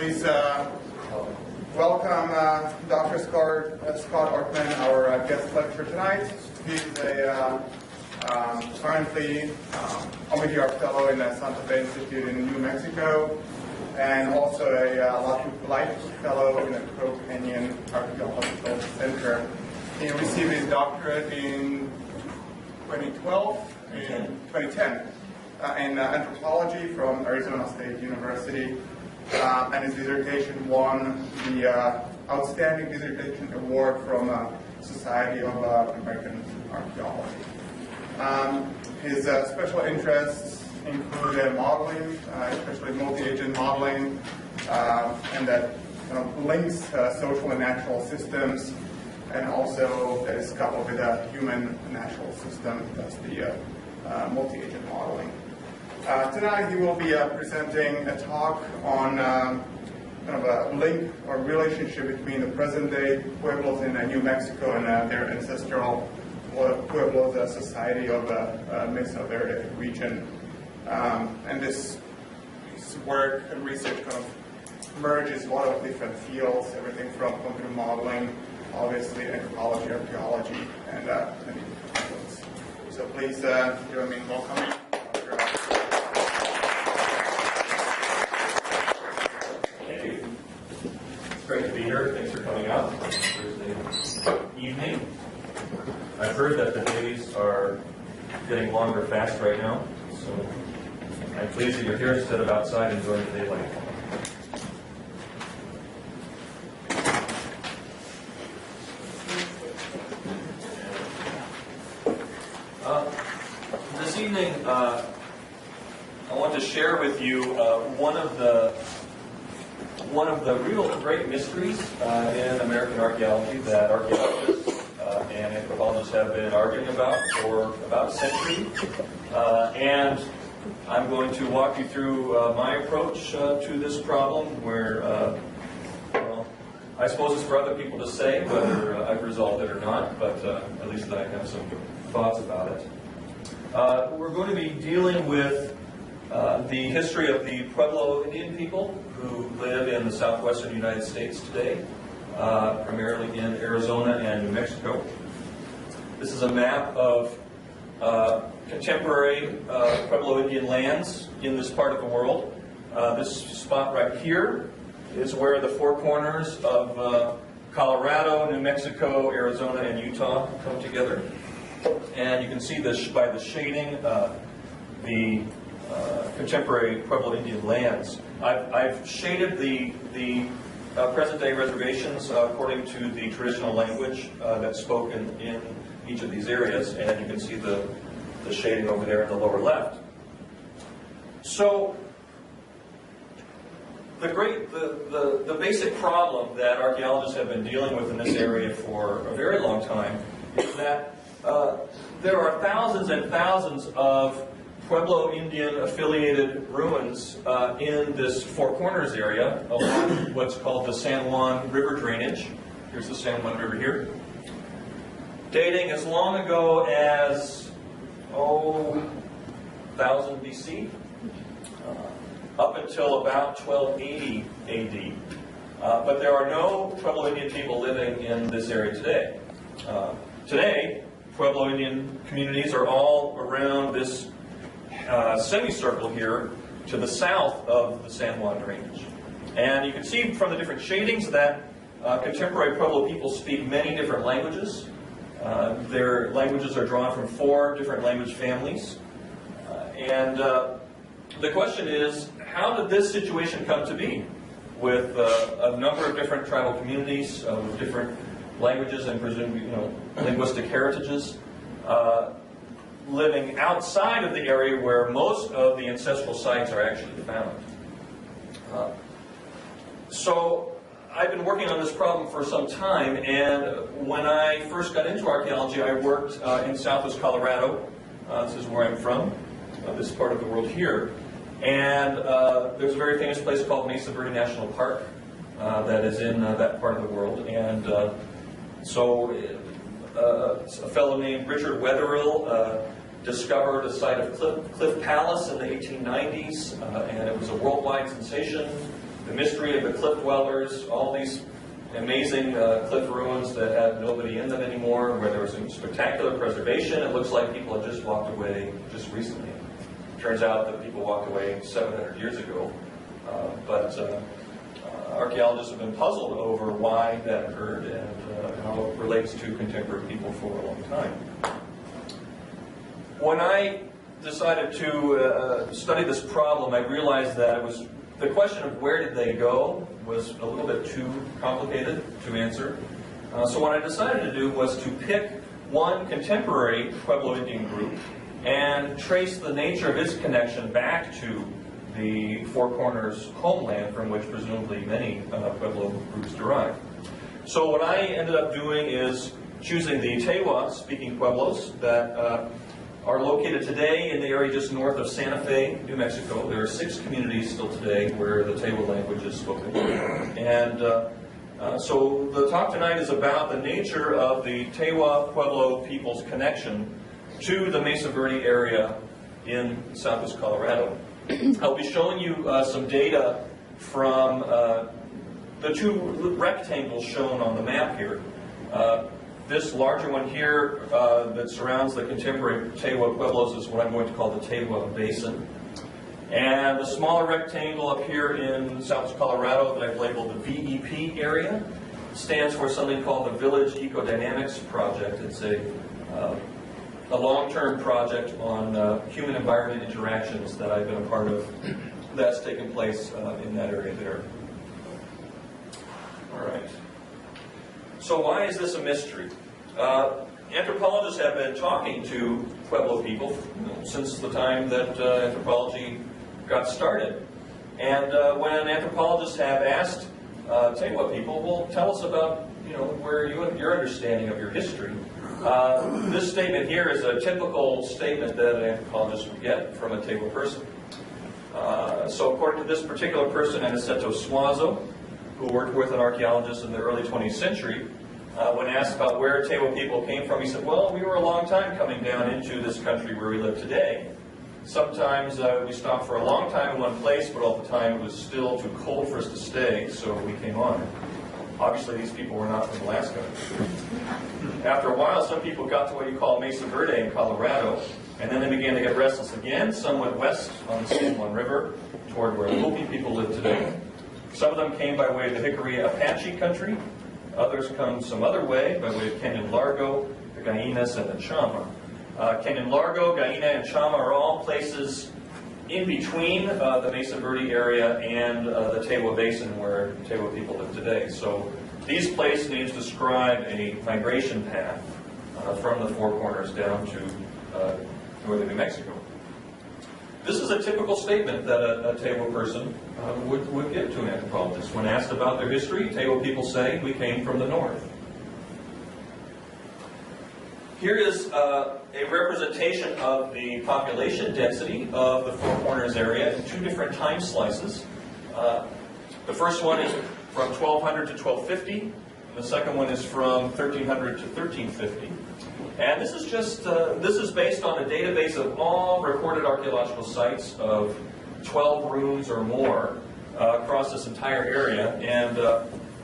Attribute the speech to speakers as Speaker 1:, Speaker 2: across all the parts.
Speaker 1: Please welcome Dr. Scott Ortman, our guest lecturer tonight. He's a currently Omidiyar Fellow in the Santa Fe Institute in New Mexico, and also a Life Fellow in the Crow Canyon Archaeological Center. He received his doctorate in 2010 in anthropology from Arizona State University, and his dissertation won the Outstanding Dissertation Award from Society of American Archaeology. His special interests include modeling, especially multi-agent modeling, and that kind of links social and natural systems, and also that is coupled with a human natural system. That's the multi-agent modeling. Tonight he will be presenting a talk on kind of a link or relationship between the present-day Pueblos in New Mexico and their ancestral Pueblos Society of Mesa Verde region. And this work and research kind of merges a lot of different fields, everything from computer modeling, obviously anthropology, archaeology, and many different fields. So please join me in welcoming Dr.
Speaker 2: Thank you. It's great to be here. Thanks for coming out Thursday evening. I've heard that the days are getting longer fast right now, so I'm pleased that you're here instead of outside enjoying the daylight. This evening, I want to share with you one of the real great mysteries in American archaeology that archaeologists and anthropologists have been arguing about for about a century. And I'm going to walk you through my approach to this problem, where, well, I suppose it's for other people to say whether I've resolved it or not, but at least I have some thoughts about it. We're going to be dealing with the history of the Pueblo Indian people who live in the southwestern United States today, primarily in Arizona and New Mexico. This is a map of contemporary Pueblo Indian lands in this part of the world. This spot right here is where the four corners of Colorado, New Mexico, Arizona, and Utah come together. And you can see this by the shading, the contemporary Pueblo Indian lands. I've shaded the present-day reservations according to the traditional language that's spoken in each of these areas, and you can see the shading over there in the lower left. So the basic problem that archaeologists have been dealing with in this area for a very long time is that there are thousands and thousands of Pueblo Indian affiliated ruins in this Four Corners area along what's called the San Juan River drainage. Here's the San Juan River here. Dating as long ago as 1000 BC, up until about 1280 AD. But there are no Pueblo Indian people living in this area today. Today, Pueblo Indian communities are all around this semicircle here to the south of the San Juan drainage. And you can see from the different shadings that contemporary Pueblo people speak many different languages. Their languages are drawn from 4 different language families. And the question is, how did this situation come to be with a number of different tribal communities with different languages and presumably, linguistic heritages living outside of the area where most of the ancestral sites are actually found? So I've been working on this problem for some time, and when I first got into archaeology, I worked in southwest Colorado. This is where I'm from, this part of the world here. And there's a very famous place called Mesa Verde National Park that is in that part of the world. And so a fellow named Richard Wetherill discovered a site of Cliff Palace in the 1890s, and it was a worldwide sensation. the mystery of the cliff dwellers, all these amazing cliff ruins that have nobody in them anymore, where there was some spectacular preservation. It looks like people had just walked away just recently. Turns out that people walked away 700 years ago, but archaeologists have been puzzled over why that occurred and how it relates to contemporary people for a long time. When I decided to study this problem, I realized that it was the question of where did they go was a little bit too complicated to answer. So what I decided to do was to pick one contemporary Pueblo Indian group and trace the nature of its connection back to the Four Corners homeland from which presumably many Pueblo groups derive. So what I ended up doing is choosing the Tewa-speaking Pueblos that are located today in the area just north of Santa Fe, New Mexico. There are 6 communities still today where the Tewa language is spoken. And so the talk tonight is about the nature of the Tewa Pueblo people's connection to the Mesa Verde area in southwest Colorado. I'll be showing you some data from the 2 rectangles shown on the map here. This larger one here that surrounds the contemporary Tewa Pueblos is what I'm going to call the Tewa Basin. And the smaller rectangle up here in southwest Colorado that I've labeled the VEP area stands for something called the Village Ecodynamics Project. It's a long-term project on human-environment interactions that I've been a part of that's taken place in that area there. All right. So why is this a mystery? Anthropologists have been talking to Pueblo people since the time that anthropology got started. And when anthropologists have asked Tewa people, well, tell us about where your understanding of your history. This statement here is a typical statement that an anthropologist would get from a Tewa person. So according to this particular person, Aniceto Suazo, who worked with an archaeologist in the early 20th century, when asked about where Tewa people came from, he said, well, we were a long time coming down into this country where we live today. Sometimes we stopped for a long time in one place, but all the time it was still too cold for us to stay, so we came on. Obviously, these people were not from Alaska. After a while, some people got to what you call Mesa Verde in Colorado, and then they began to get restless again. Some went west on the San Juan River toward where Hopi people live today. Some of them came by way of the Hickory Apache country. Others come some other way, by way of Canyon Largo, the Gainas, and the Chama. Canyon Largo, Gaina, and Chama are all places in between the Mesa Verde area and the Tewa Basin where Tewa people live today. So these place names describe a migration path from the Four Corners down to northern New Mexico. This is a typical statement that a Tewa person would give to an anthropologist. When asked about their history, Tewa people say, we came from the north. Here is a representation of the population density of the Four Corners area in 2 different time slices. The first one is from 1200 to 1250, and the second one is from 1300 to 1350. And this is just this is based on a database of all recorded archaeological sites of 12 rooms or more across this entire area. And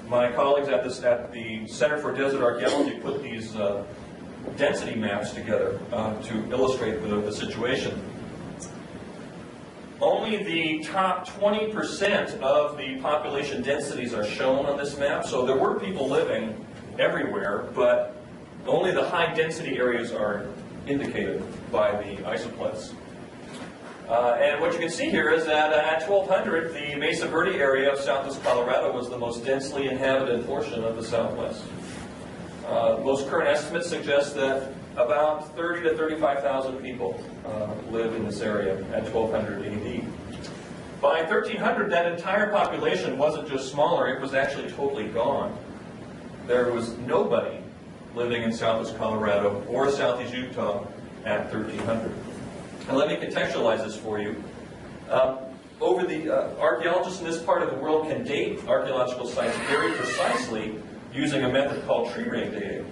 Speaker 2: my colleagues at the Center for Desert Archaeology put these density maps together to illustrate the situation. Only the top 20% of the population densities are shown on this map. So there were people living everywhere, but only the high density areas are indicated by the isopleths. And what you can see here is that at 1200, the Mesa Verde area of southwest Colorado was the most densely inhabited portion of the Southwest. Most current estimates suggest that about 30 to 35,000 people live in this area at 1200 AD. By 1300, that entire population wasn't just smaller, it was actually totally gone. There was nobody living in southwest Colorado or southeast Utah at 1300. And let me contextualize this for you. Archaeologists in this part of the world can date archaeological sites very precisely using a method called tree ring dating,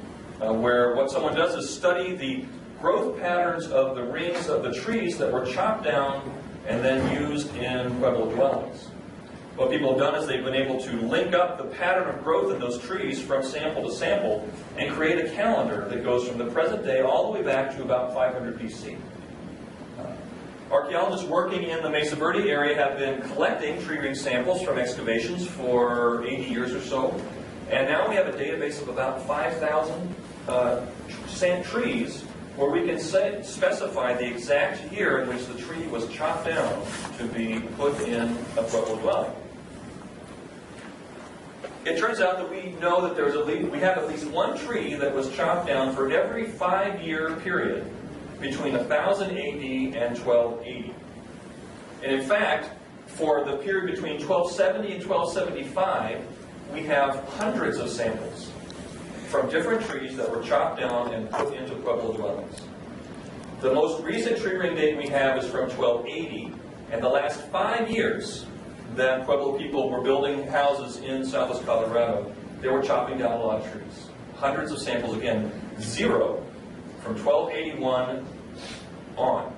Speaker 2: where what someone does is study the growth patterns of the rings of the trees that were chopped down and then used in Pueblo dwellings. what people have done is they've been able to link up the pattern of growth in those trees from sample to sample and create a calendar that goes from the present day all the way back to about 500 BC. Archaeologists working in the Mesa Verde area have been collecting tree ring samples from excavations for 80 years or so, and now we have a database of about 5,000 trees where we can specify the exact year in which the tree was chopped down to be put in a Pueblo dwelling. It turns out that we know that we have at least one tree that was chopped down for every 5-year period between 1000 AD and 1280. And in fact, for the period between 1270 and 1275, we have hundreds of samples from different trees that were chopped down and put into Pueblo dwellings. The most recent tree ring date we have is from 1280, and the last 5 years that Pueblo people were building houses in southwest Colorado, they were chopping down a lot of trees. Hundreds of samples, again, zero from 1281 on.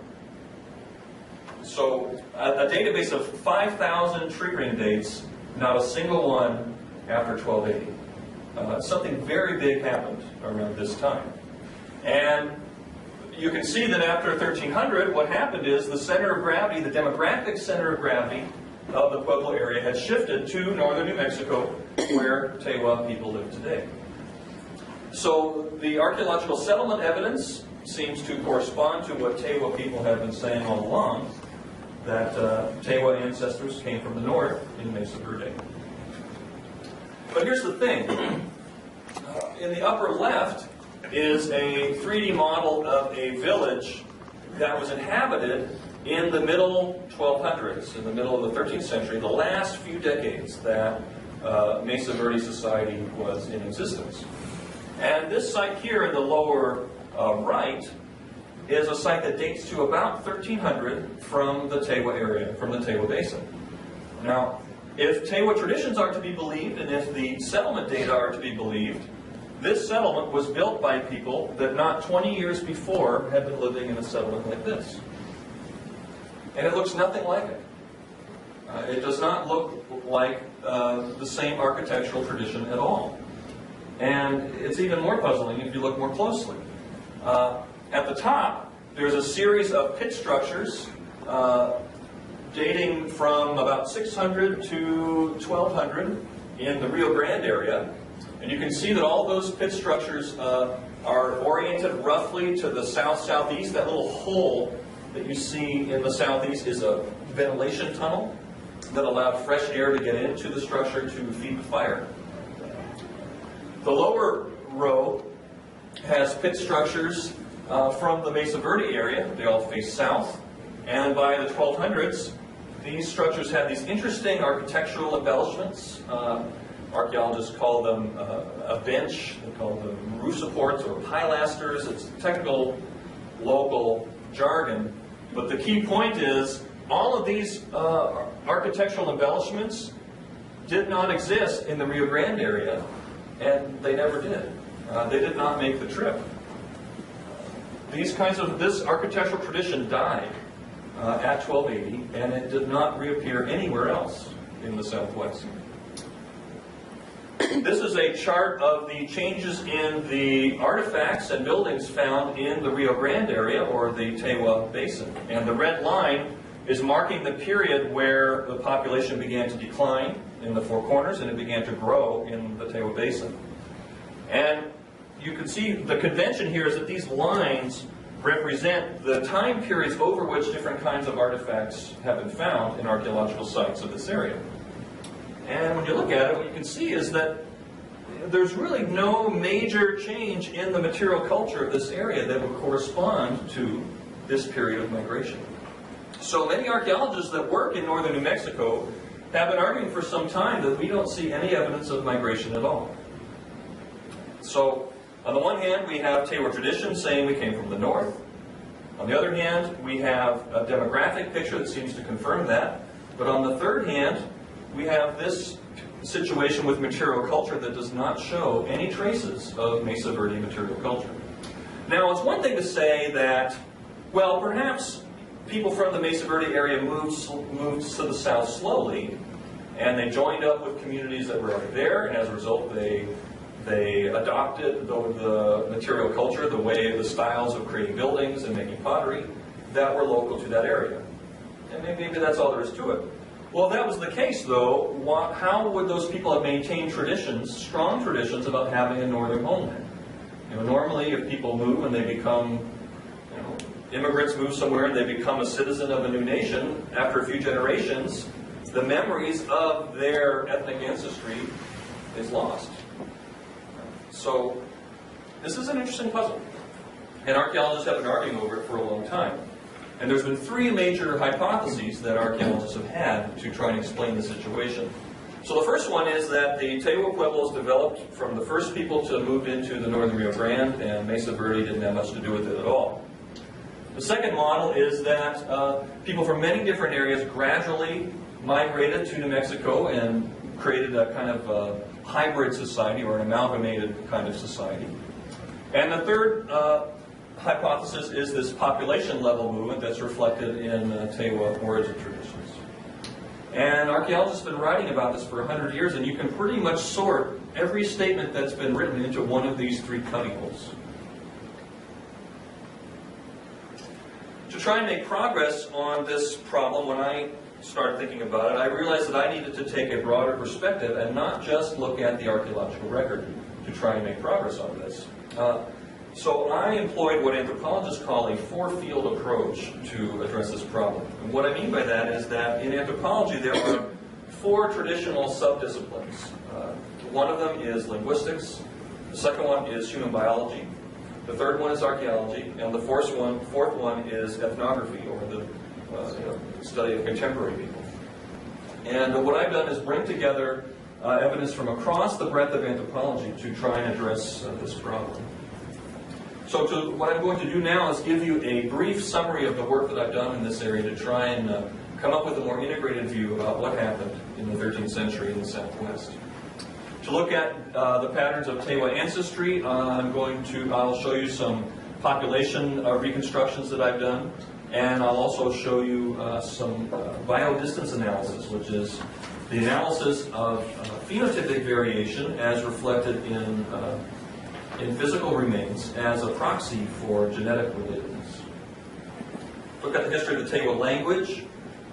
Speaker 2: So a database of 5,000 tree ring dates, not a single one after 1280. Something very big happened around this time. And you can see that after 1300, what happened is the center of gravity, the demographic center of gravity of the Pueblo area had shifted to northern New Mexico, where Tewa people live today. So the archaeological settlement evidence seems to correspond to what Tewa people have been saying all along, that Tewa ancestors came from the north in Mesa Verde. But here's the thing. In the upper left is a 3D model of a village that was inhabited in the middle 1200s, in the middle of the 13th century, the last few decades that Mesa Verde society was in existence. And this site here in the lower right is a site that dates to about 1300 from the Tewa area, from the Tewa Basin. Now, if Tewa traditions are to be believed, and if the settlement data are to be believed, this settlement was built by people that not 20 years before had been living in a settlement like this. And it looks nothing like it. It does not look like the same architectural tradition at all. And it's even more puzzling if you look more closely. At the top, there's a series of pit structures dating from about 600 to 1200 in the Rio Grande area. And you can see that all those pit structures are oriented roughly to the south-southeast. That little hole that you see in the southeast is a ventilation tunnel that allowed fresh air to get into the structure to feed the fire. The lower row has pit structures from the Mesa Verde area. They all face south. And by the 1200s, these structures had these interesting architectural embellishments. Archaeologists call them a bench. They call them roof supports or pilasters. It's technical, local jargon. But the key point is all of these architectural embellishments did not exist in the Rio Grande area, and they never did. They did not make the trip. This architectural tradition died at 1280, and it did not reappear anywhere else in the Southwest. This is a chart of the changes in the artifacts and buildings found in the Rio Grande area, or the Tewa Basin. And the red line is marking the period where the population began to decline in the Four Corners, and it began to grow in the Tewa Basin. And you can see the convention here is that these lines represent the time periods over which different kinds of artifacts have been found in archaeological sites of this area. And when you look at it, what you can see is that there's really no major change in the material culture of this area that would correspond to this period of migration. So many archaeologists that work in northern New Mexico have been arguing for some time that we don't see any evidence of migration at all. So, on the one hand, we have Tewa tradition saying we came from the north. On the other hand, we have a demographic picture that seems to confirm that. But on the third hand, we have this situation with material culture that does not show any traces of Mesa Verde material culture. Now, it's one thing to say that, well, perhaps people from the Mesa Verde area moved to the south slowly, And they joined up with communities that were already there, and as a result, they adopted the material culture, the styles of creating buildings and making pottery that were local to that area. And maybe that's all there is to it. Well, if that was the case, though, how would those people have maintained traditions, strong traditions, about having a northern homeland? Normally, if people move and they become, immigrants move somewhere and they become a citizen of a new nation, after a few generations, the memories of their ethnic ancestry is lost. So, this is an interesting puzzle. And archaeologists have been arguing over it for a long time. And there's been three major hypotheses that archaeologists have had to try and explain the situation. So the first one is that the Tewa Pueblos developed from the first people to move into the northern Rio Grande, and Mesa Verde didn't have much to do with it at all. The second model is that people from many different areas gradually migrated to New Mexico and created a kind of hybrid society, or an amalgamated kind of society. And the third hypothesis is this population level movement that's reflected in Tewa origin traditions. And archaeologists have been writing about this for 100 years, and you can pretty much sort every statement that's been written into one of these three cubbyholes. To try and make progress on this problem, when I started thinking about it, I realized that I needed to take a broader perspective and not just look at the archaeological record to try and make progress on this. So I employed what anthropologists call a four-field approach to address this problem. And what I mean by that is that in anthropology there are four traditional subdisciplines. One of them is linguistics, the second one is human biology, the third one is archaeology, and the fourth one is ethnography, or the study of contemporary people. And what I've done is bring together evidence from across the breadth of anthropology to try and address this problem. So what I'm going to do now is give you a brief summary of the work that I've done in this area to try and come up with a more integrated view about what happened in the 13th century in the Southwest. To look at the patterns of Tewa ancestry, I'll show you some population reconstructions that I've done, and I'll also show you some biodistance analysis, which is the analysis of phenotypic variation as reflected in physical remains as a proxy for genetic relatedness. Look at the history of the Tewa language.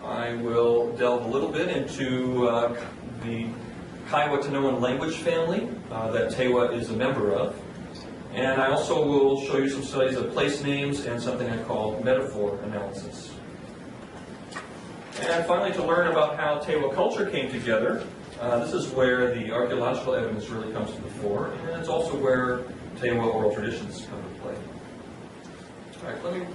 Speaker 2: I will delve a little bit into the Kiowa-Tanoan language family that Tewa is a member of. And I also will show you some studies of place names and something I call metaphor analysis. And finally, to learn about how Tewa culture came together, this is where the archaeological evidence really comes to the fore, and it's also where Tewa oral traditions come to play. All right, let me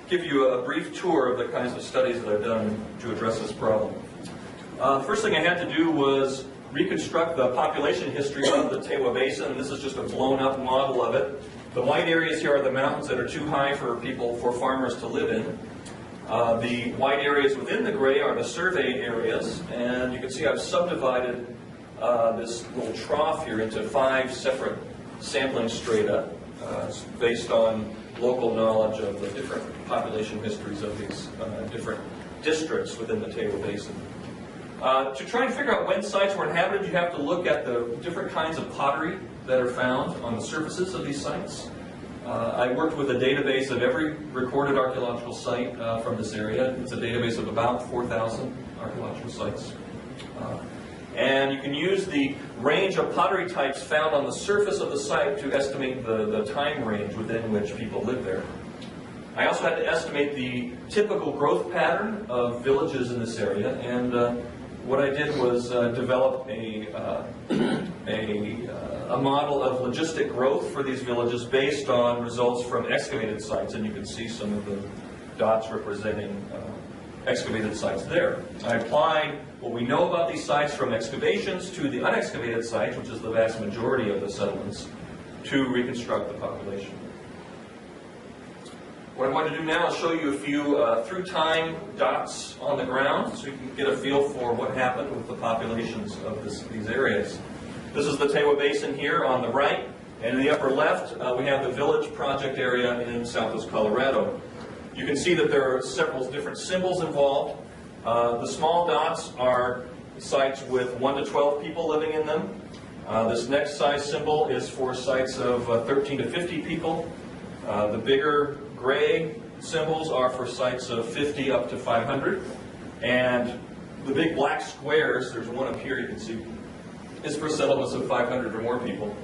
Speaker 2: give you a brief tour of the kinds of studies that I've done to address this problem. The first thing I had to do was reconstruct the population history of the Tewa Basin, and this is just a blown-up model of it. The white areas here are the mountains that are too high for farmers to live in. The white areas within the gray are the surveyed areas, and you can see I've subdivided this little trough here into 5 separate sampling strata based on local knowledge of the different population histories of these different districts within the Tewa Basin. To try and figure out when sites were inhabited, you have to look at the different kinds of pottery that are found on the surfaces of these sites. I worked with a database of every recorded archaeological site from this area. It's a database of about 4,000 archaeological sites. And you can use the range of pottery types found on the surface of the site to estimate the time range within which people live there. I also had to estimate the typical growth pattern of villages in this area, and what I did was develop a model of logistic growth for these villages based on results from excavated sites, and you can see some of the dots representing excavated sites there. I applied what we know about these sites from excavations to the unexcavated sites, which is the vast majority of the settlements, to reconstruct the population. What I'm going to do now is show you a few through-time dots on the ground so you can get a feel for what happened with the populations of these areas. This is the Tewa Basin here on the right, and in the upper left we have the village project area in southwest Colorado. You can see that there are several different symbols involved. The small dots are sites with 1 to 12 people living in them. This next size symbol is for sites of 13 to 50 people. The bigger gray symbols are for sites of 50 up to 500. And the big black squares, there's one up here you can see, is for settlements of 500 or more people.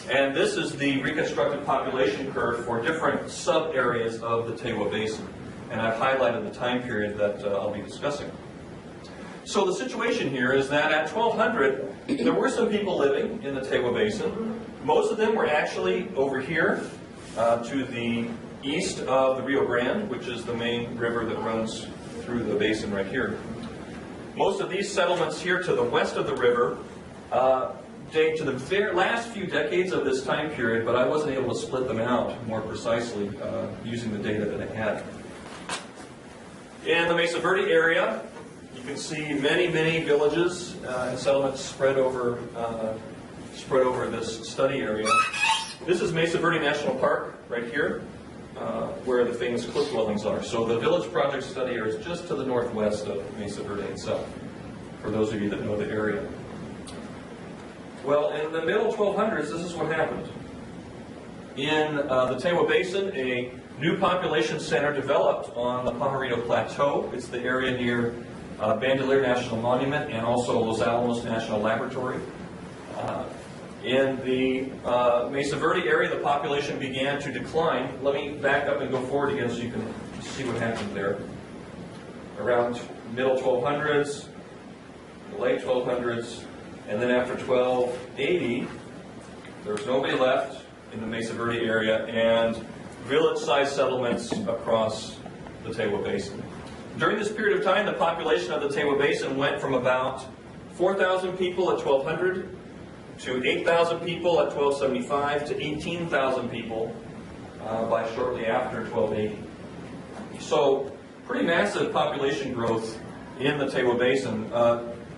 Speaker 2: And this is the reconstructed population curve for different sub-areas of the Tewa Basin. And I've highlighted the time period that I'll be discussing. So the situation here is that at 1200, there were some people living in the Tewa Basin. Most of them were actually over here to the east of the Rio Grande, which is the main river that runs through the basin right here. Most of these settlements here to the west of the river date to the very last few decades of this time period, but I wasn't able to split them out more precisely using the data that I had. In the Mesa Verde area, you can see many, many villages and settlements spread over this study area. This is Mesa Verde National Park right here, where the famous cliff dwellings are. So the Village Project study area is just to the northwest of Mesa Verde itself, for those of you that know the area. Well, in the middle 1200s, this is what happened. In the Tewa Basin, a new population center developed on the Pajarito Plateau. It's the area near Bandelier National Monument and also Los Alamos National Laboratory. In the Mesa Verde area, the population began to decline. Let me back up and go forward again so you can see what happened there. Around middle 1200s, the late 1200s, and then after 1280, there was nobody left in the Mesa Verde area and village-sized settlements across the Tewa Basin. During this period of time, the population of the Tewa Basin went from about 4,000 people at 1200 to 8,000 people at 1275 to 18,000 people by shortly after 1280. So pretty massive population growth in the Tewa Basin,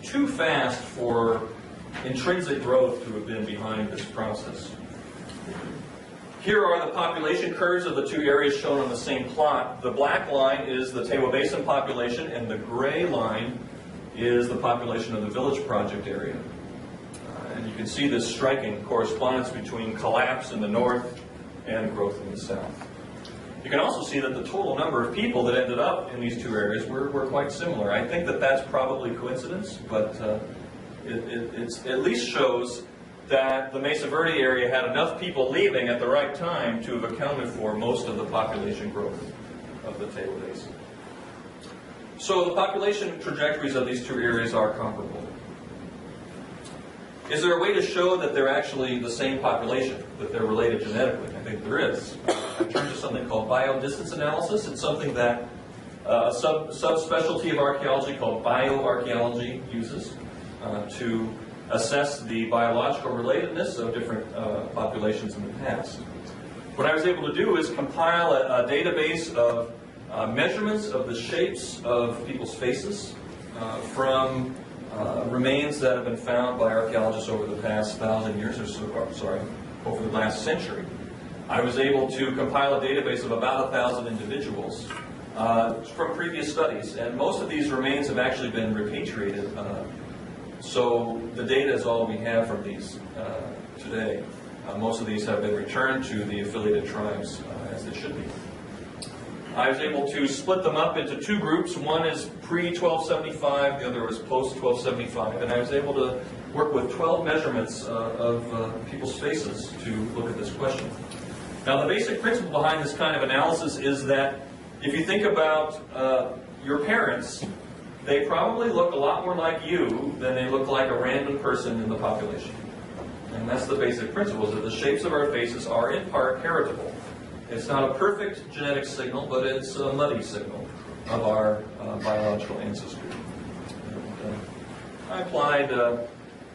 Speaker 2: too fast for intrinsic growth to have been behind this process. Here are the population curves of the two areas shown on the same plot. The black line is the Tewa Basin population, and the gray line is the population of the Village Project area. And you can see this striking correspondence between collapse in the north and growth in the south. You can also see that the total number of people that ended up in these two areas were quite similar. I think that that's probably coincidence, but it at least shows that the Mesa Verde area had enough people leaving at the right time to have accounted for most of the population growth of the Tewa Basin. So the population trajectories of these two areas are comparable. Is there a way to show that they're actually the same population, that they're related genetically? I think there is. I turned to something called biodistance analysis. It's something that a subspecialty of archaeology called bioarchaeology uses to assess the biological relatedness of different populations in the past. What I was able to do is compile a database of measurements of the shapes of people's faces from remains that have been found by archaeologists over the past 1,000 years or so, over the last century. I was able to compile a database of about 1,000 individuals from previous studies, and most of these remains have actually been repatriated. So the data is all we have from these today. Most of these have been returned to the affiliated tribes as they should be. I was able to split them up into two groups. One is pre-1275, the other was post-1275, and I was able to work with 12 measurements of people's faces to look at this question. Now, the basic principle behind this kind of analysis is that if you think about your parents, they probably look a lot more like you than they look like a random person in the population. And that's the basic principle, is that the shapes of our faces are in part heritable. It's not a perfect genetic signal, but it's a muddy signal of our biological ancestry. And, I applied the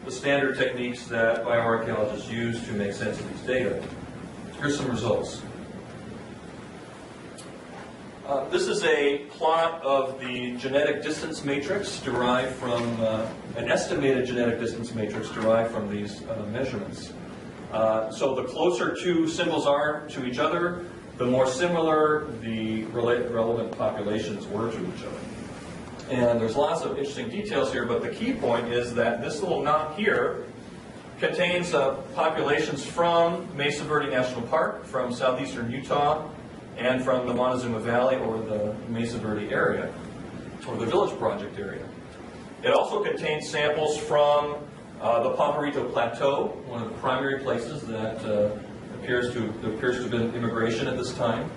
Speaker 2: standard techniques that bioarchaeologists use to make sense of these data. Here's some results. This is a plot of the genetic distance matrix derived from, an estimated genetic distance matrix derived from these measurements. So the closer two symbols are to each other, the more similar the relevant populations were to each other. And there's lots of interesting details here, but the key point is that this little knot here contains populations from Mesa Verde National Park, from southeastern Utah, and from the Montezuma Valley or the Mesa Verde area, or the Village Project area. It also contains samples from the Pajarito Plateau, one of the primary places that appears to have been immigration at this time.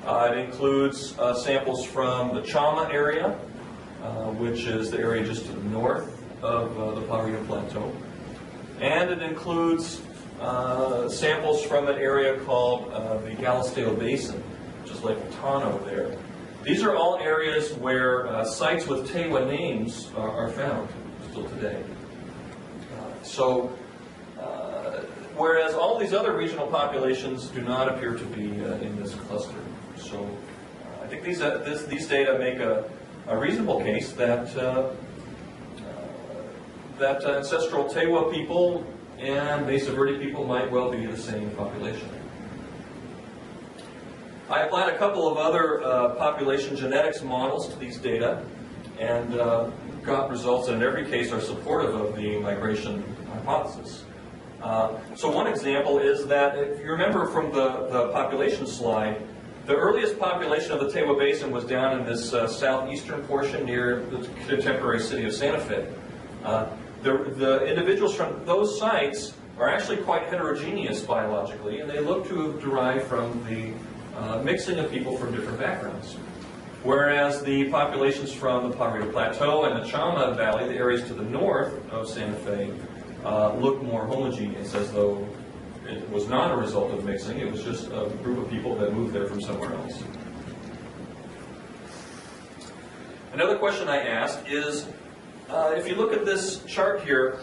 Speaker 2: It includes samples from the Chama area, which is the area just to the north of the Pajarito Plateau. And it includes samples from an area called the Galisteo Basin, which is Lake Tano there. These are all areas where sites with Tewa names are found still today. Whereas all these other regional populations do not appear to be in this cluster. So I think these data make a reasonable case that that ancestral Tewa people and Mesa Verde people might well be the same population. I applied a couple of other population genetics models to these data and got results that in every case are supportive of the migration hypothesis. So one example is that, if you remember from the population slide, the earliest population of the Tewa Basin was down in this southeastern portion near the contemporary city of Santa Fe. The individuals from those sites are actually quite heterogeneous biologically, and they look to have derived from the mixing of people from different backgrounds. Whereas the populations from the Pajarito Plateau and the Chama Valley, the areas to the north of Santa Fe, look more homogeneous, as though it was not a result of mixing, it was just a group of people that moved there from somewhere else. Another question I asked is, if you look at this chart here,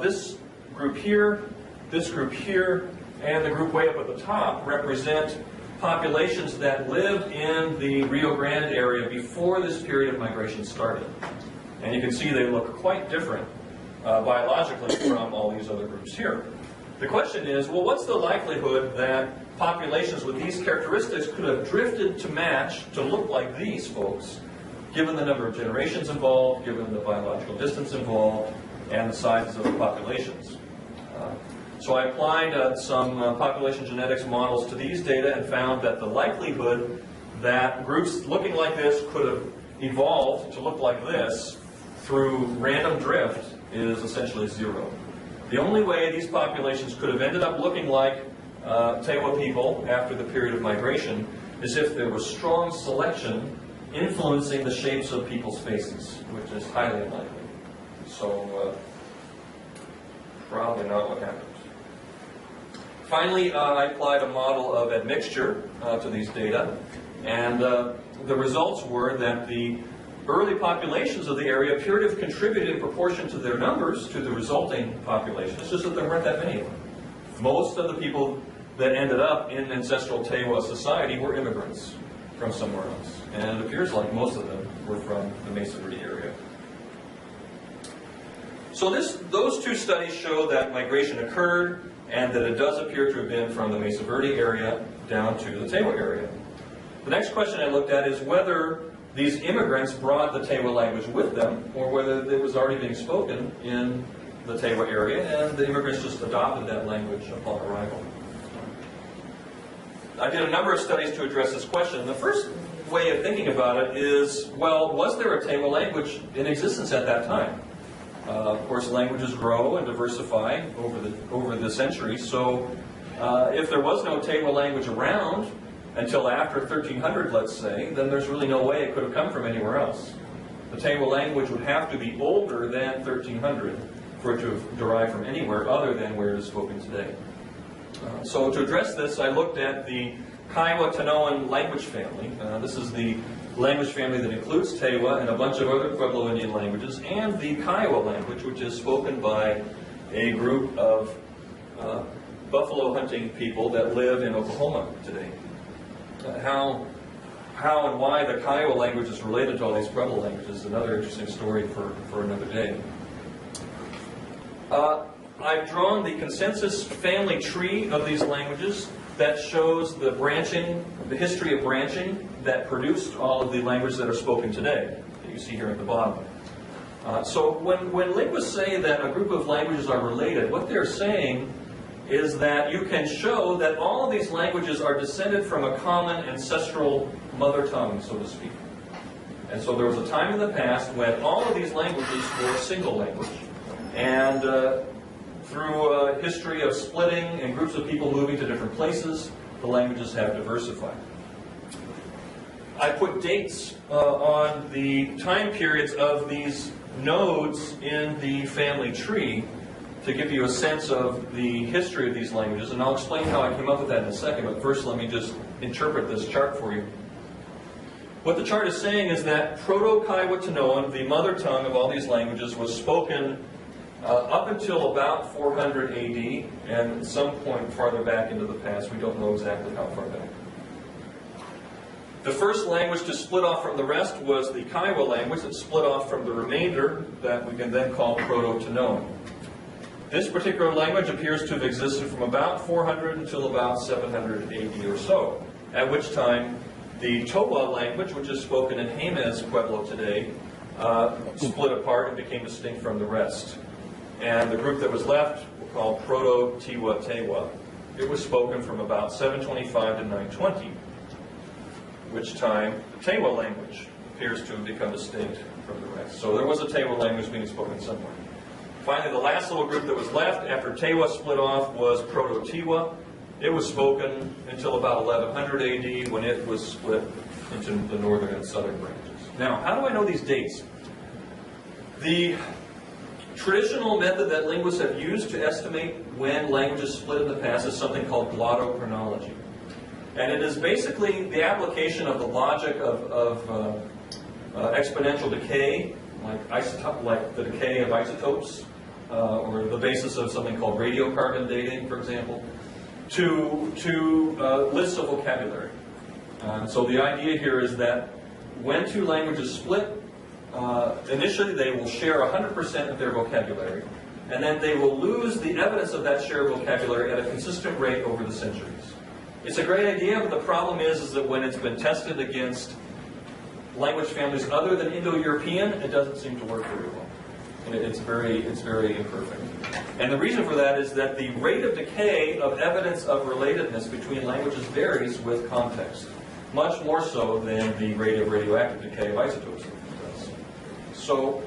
Speaker 2: this group here, and the group way up at the top represent populations that lived in the Rio Grande area before this period of migration started. And you can see they look quite different biologically from all these other groups here. The question is, well, what's the likelihood that populations with these characteristics could have drifted to match to look like these folks, given the number of generations involved, given the biological distance involved, and the sizes of the populations? So I applied some population genetics models to these data and found that the likelihood that groups looking like this could have evolved to look like this through random drift is essentially zero. The only way these populations could have ended up looking like Tewa people after the period of migration is if there was strong selection influencing the shapes of people's faces, which is highly unlikely. So probably not what happened. Finally, I applied a model of admixture to these data, and the results were that the early populations of the area appear to have contributed in proportion to their numbers to the resulting population. It's just that there weren't that many of them. Most of the people that ended up in ancestral Tewa society were immigrants from somewhere else, and it appears like most of them were from the Mesa Verde area. So those two studies show that migration occurred, and that it does appear to have been from the Mesa Verde area down to the Tewa area. The next question I looked at is whether these immigrants brought the Tewa language with them, or whether it was already being spoken in the Tewa area, and the immigrants just adopted that language upon arrival. I did a number of studies to address this question. The first way of thinking about it is, well, was there a Tewa language in existence at that time? Of course, languages grow and diversify over the centuries, so if there was no Tewa language around until after 1300, let's say, then there's really no way it could have come from anywhere else. The Tewa language would have to be older than 1300 for it to have derived from anywhere other than where it is spoken today. So to address this, I looked at the Kiowa-Tanoan language family. This is the language family that includes Tewa and a bunch of other Pueblo Indian languages, and the Kiowa language, which is spoken by a group of buffalo hunting people that live in Oklahoma today. How and why the Kiowa language is related to all these Pueblo languages is another interesting story for another day. I've drawn the consensus family tree of these languages that shows the history of branching that produced all of the languages that are spoken today. you see here at the bottom. So when linguists say that a group of languages are related, what they're saying is that you can show that all of these languages are descended from a common ancestral mother tongue, so to speak. And so there was a time in the past when all of these languages were a single language. And through a history of splitting and groups of people moving to different places, the languages have diversified. I put dates on the time periods of these nodes in the family tree to give you a sense of the history of these languages, and I'll explain how I came up with that in a second, but first let me just interpret this chart for you. What the chart is saying is that Proto-Kaiwa-Tanoan, the mother tongue of all these languages, was spoken up until about 400 AD, and at some point farther back into the past. We don't know exactly how far back. The first language to split off from the rest was the Kaiwa language that split off from the remainder that we can then call Proto-Tanoan. This particular language appears to have existed from about 400 until about 700 AD or so, at which time the Tewa language, which is spoken in Jemez Pueblo today, split apart and became distinct from the rest. And the group that was left were called Proto-Tewa-Tewa. It was spoken from about 725 to 920, which time the Tewa language appears to have become distinct from the rest. So there was a Tewa language being spoken somewhere. Finally, the last little group that was left after Tewa split off was Proto-Tewa. It was spoken until about 1100 AD when it was split into the northern and southern branches. Now, how do I know these dates? The traditional method that linguists have used to estimate when languages split in the past is something called glottochronology. And it is basically the application of the logic of exponential decay, like the decay of isotopes, or the basis of something called radiocarbon dating, for example, to lists of vocabulary. So the idea here is that when two languages split, initially they will share 100% of their vocabulary, and then they will lose the evidence of that shared vocabulary at a consistent rate over the centuries. It's a great idea, but the problem is that when it's been tested against language families other than Indo-European, it doesn't seem to work very well. It's very imperfect. And the reason for that is that the rate of decay of evidence of relatedness between languages varies with context, much more so than the rate of radioactive decay of isotopes does. So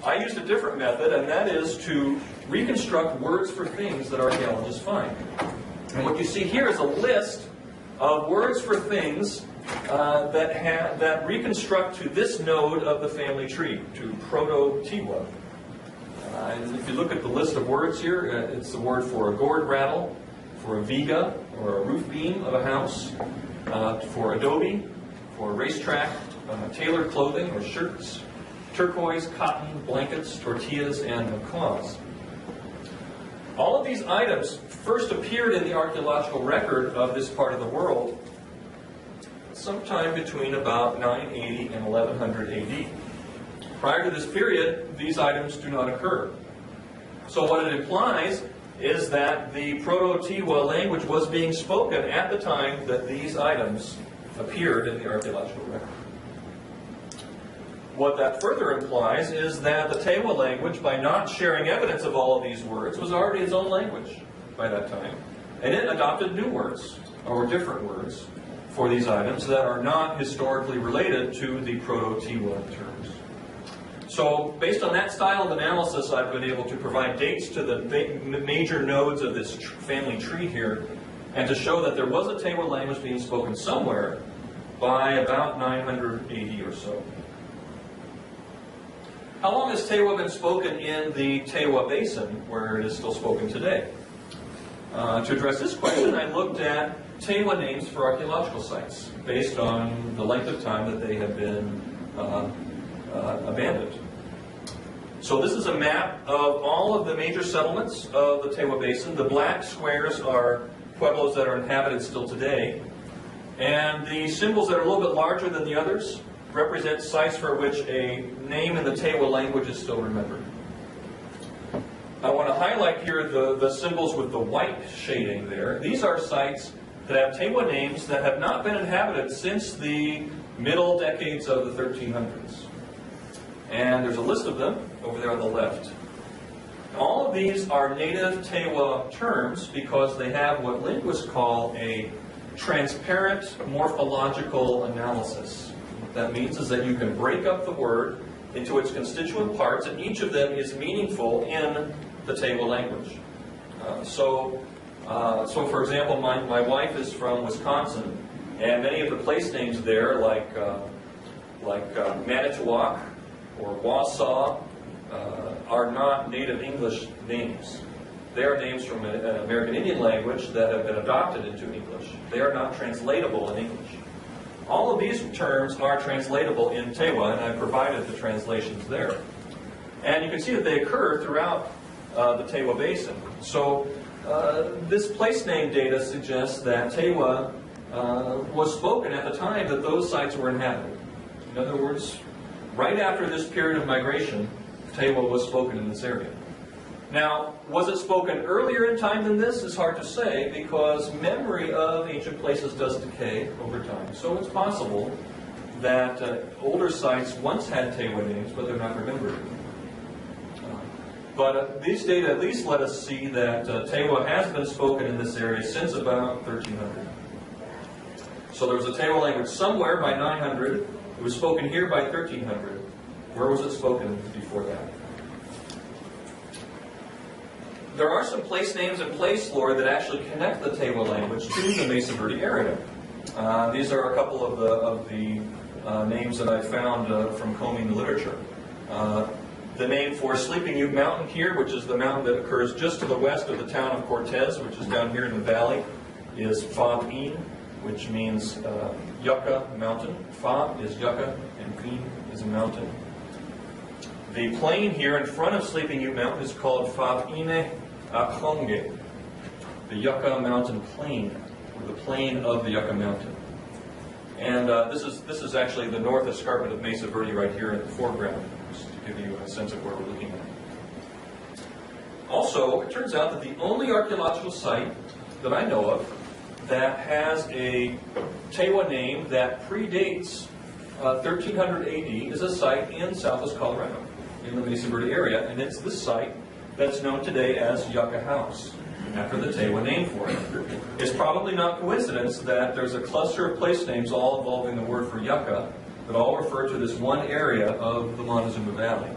Speaker 2: I used a different method, and that is to reconstruct words for things that archaeologists find. And what you see here is a list of words for things that reconstruct to this node of the family tree, to Proto-Tewa. And if you look at the list of words here, it's the word for a gourd rattle, for a viga, or a roof beam of a house, for adobe, for a racetrack, tailored clothing or shirts, turquoise, cotton, blankets, tortillas, and macaws. All of these items first appeared in the archaeological record of this part of the world sometime between about 980 and 1100 AD. Prior to this period, these items do not occur. So what it implies is that the Proto-Tewa language was being spoken at the time that these items appeared in the archaeological record. What that further implies is that the Tewa language, by not sharing evidence of all of these words, was already its own language by that time. And it adopted new words, or different words, for these items that are not historically related to the Proto-Tewa terms. So, based on that style of analysis, I've been able to provide dates to the major nodes of this family tree here, and to show that there was a Tewa language being spoken somewhere by about 900 AD or so. How long has Tewa been spoken in the Tewa Basin, where it is still spoken today? To address this question, I looked at Tewa names for archaeological sites, based on the length of time that they have been abandoned. So this is a map of all of the major settlements of the Tewa Basin. The black squares are pueblos that are inhabited still today. And the symbols that are a little bit larger than the others represent sites for which a name in the Tewa language is still remembered. I want to highlight here the symbols with the white shading there. These are sites that have Tewa names that have not been inhabited since the middle decades of the 1300s. And there's a list of them over there on the left. All of these are native Tewa terms because they have what linguists call a transparent morphological analysis. What that means is that you can break up the word into its constituent parts, and each of them is meaningful in the Tewa language. So for example, my wife is from Wisconsin, and many of the place names there, like Manitowoc or Wausau, are not native English names. They are names from an American Indian language that have been adopted into English. They are not translatable in English. All of these terms are translatable in Tewa, and I provided the translations there. And you can see that they occur throughout the Tewa Basin. So this place name data suggests that Tewa was spoken at the time that those sites were inhabited. In other words, right after this period of migration, Tewa was spoken in this area. Now, was it spoken earlier in time than this? It's hard to say because memory of ancient places does decay over time. So it's possible that older sites once had Tewa names, but they're not remembered. But these data at least let us see that Tewa has been spoken in this area since about 1300. So there was a Tewa language somewhere by 900. It was spoken here by 1300. Where was it spoken before that? There are some place names and place lore that actually connect the Tewa language to the Mesa Verde area. These are a couple of the names that I found from combing the literature. The name for Sleeping Ute Mountain here, which is the mountain that occurs just to the west of the town of Cortez, which is down here in the valley, is Fa-in, which means yucca mountain. Fa is yucca, and in is a mountain. The plain here in front of Sleeping Ute Mountain is called Fa-ine Akonge, the Yucca Mountain Plain, or the plain of the Yucca Mountain. And this is actually the north escarpment of Mesa Verde right here in the foreground, just to give you a sense of where we're looking at. Also, it turns out that the only archaeological site that I know of that has a Tewa name that predates 1300 AD is a site in southwest Colorado, in the Mesa Verde area, and it's this site that's known today as Yucca House, after the Tewa name for it. It's probably not coincidence that there's a cluster of place names all involving the word for yucca that all refer to this one area of the Montezuma Valley.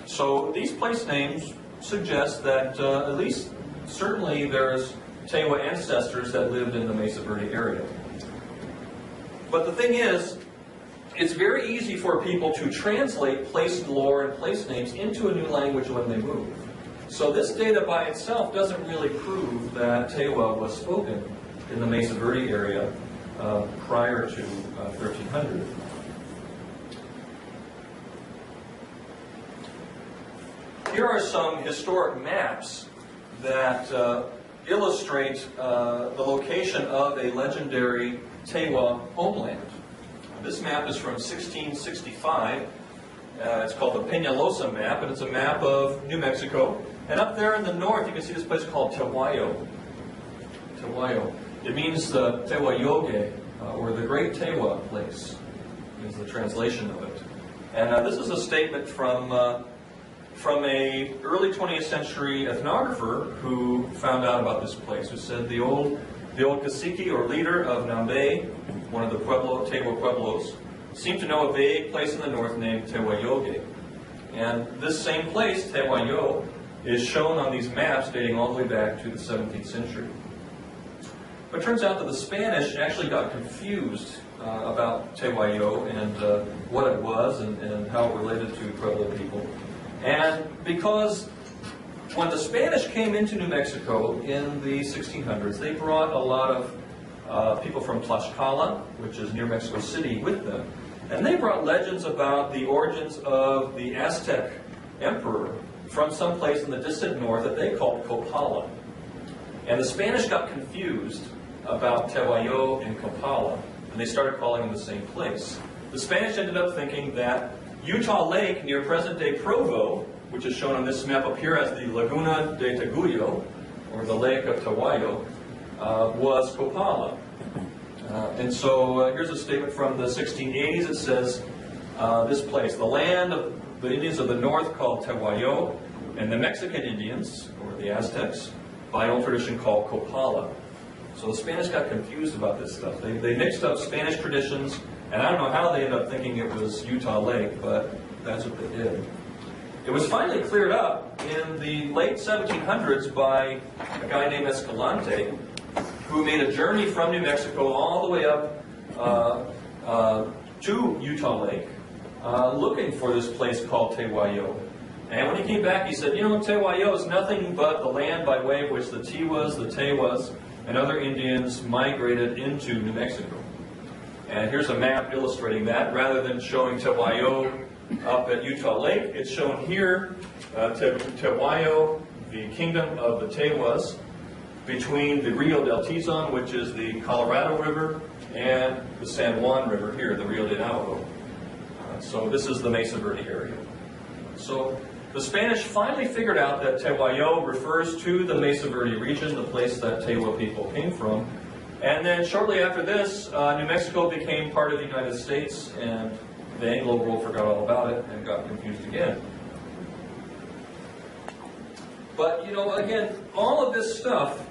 Speaker 2: So these place names suggest that at least certainly there's Tewa ancestors that lived in the Mesa Verde area. But the thing is, it's very easy for people to translate place lore and place names into a new language when they move. So this data by itself doesn't really prove that Tewa was spoken in the Mesa Verde area prior to 1300. Here are some historic maps that illustrate the location of a legendary Tewa homeland. This map is from 1665. It's called the Peñalosa map, and it's a map of New Mexico. And up there in the north, you can see this place called Tehuayo. Tehuayo. It means the Tewa-yoge, or the Great Tewa place, is the translation of it. And this is a statement from a early 20th century ethnographer who found out about this place, who said the old cacique or leader of Nambe, one of the Tewa Pueblos, seemed to know a vague place in the north named Tewa-yoge. And this same place, Tehuayo, is shown on these maps dating all the way back to the 17th century. But it turns out that the Spanish actually got confused about Tehuayo and what it was and how it related to Pueblo people. And because when the Spanish came into New Mexico in the 1600s, they brought a lot of people from Tlaxcala, which is near Mexico City, with them. And they brought legends about the origins of the Aztec emperor from some place in the distant north that they called Copala. And the Spanish got confused about Tehuayo and Copala, and they started calling them the same place. The Spanish ended up thinking that Utah Lake near present-day Provo, which is shown on this map up here as the Laguna de Teguyo, or the Lake of Tehuayo, was Copala. And so here's a statement from the 1680s. It says, this place. The land of the Indians of the north called Tewa, and the Mexican Indians, or the Aztecs, by old tradition called Copala. So the Spanish got confused about this stuff. They mixed up Spanish traditions, and I don't know how they ended up thinking it was Utah Lake, but that's what they did. It was finally cleared up in the late 1700s by a guy named Escalante, who made a journey from New Mexico all the way up to Utah Lake, looking for this place called Tewa. And when he came back, he said, you know, Tewa is nothing but the land by way of which the Tiwas, the Tewas, and other Indians migrated into New Mexico. And here's a map illustrating that. Rather than showing Tewa up at Utah Lake, it's shown here, Tewa, the kingdom of the Tewas, between the Rio del Tizon, which is the Colorado River, and the San Juan River here, the Rio de Navajo. So this is the Mesa Verde area. So the Spanish finally figured out that Tewa refers to the Mesa Verde region, the place that Tewa people came from. And then shortly after this, New Mexico became part of the United States, and the Anglo world forgot all about it and got confused again. But, you know, again, all of this stuff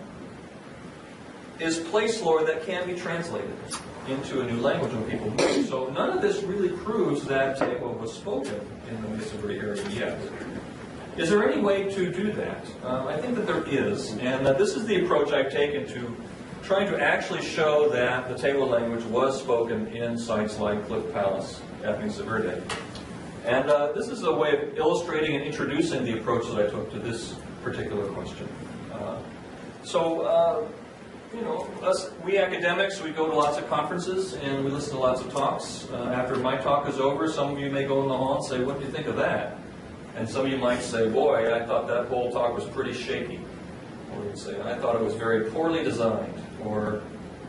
Speaker 2: is place lore that can be translated into a new language when people move. So none of this really proves that Tewa was spoken in the Mesa Verde area yet. Is there any way to do that? I think that there is, and this is the approach I've taken to trying to actually show that the Tewa language was spoken in sites like Cliff Palace at Mesa Verde. And this is a way of illustrating and introducing the approach that I took to this particular question. You know, we academics, we go to lots of conferences and we listen to lots of talks. After my talk is over, some of you may go in the hall and say, what do you think of that? And some of you might say, boy, I thought that whole talk was pretty shaky. Or you'd say, I thought it was very poorly designed. Or,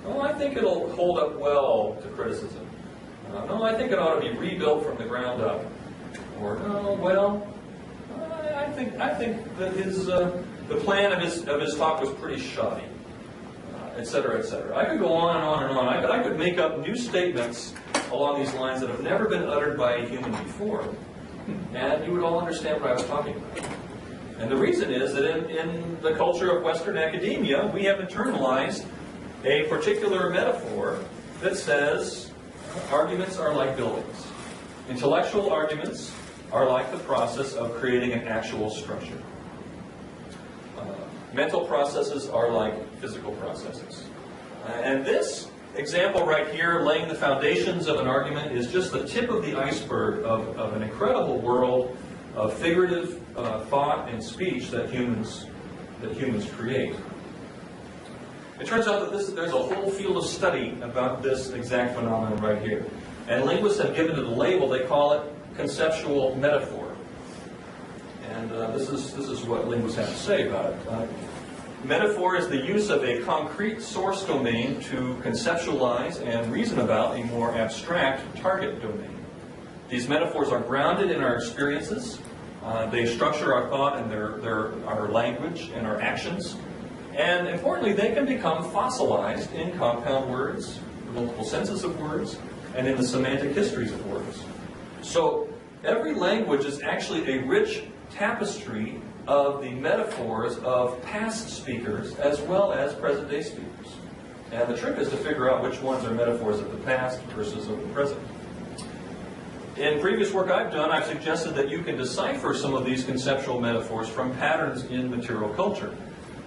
Speaker 2: oh, I think it'll hold up well to criticism. No, I think it ought to be rebuilt from the ground up. Or, no, well, I think that the plan of his talk was pretty shoddy. Etc., etc. I could go on and on and on. I could make up new statements along these lines that have never been uttered by a human before, and you would all understand what I was talking about. And the reason is that in the culture of Western academia, we have internalized a particular metaphor that says arguments are like buildings. Intellectual arguments are like the process of creating an actual structure. Mental processes are like physical processes. And this example right here, laying the foundations of an argument, is just the tip of the iceberg of an incredible world of figurative thought and speech that humans create. It turns out that there's a whole field of study about this exact phenomenon right here. And linguists have given it a label. They call it conceptual metaphor. And this is what linguists have to say about it. Metaphor is the use of a concrete source domain to conceptualize and reason about a more abstract target domain. These metaphors are grounded in our experiences. They structure our thought and our language and our actions. And importantly, they can become fossilized in compound words, multiple senses of words, and in the semantic histories of words. So every language is actually a rich tapestry of the metaphors of past speakers as well as present-day speakers. And the trick is to figure out which ones are metaphors of the past versus of the present. In previous work I've done, I've suggested that you can decipher some of these conceptual metaphors from patterns in material culture.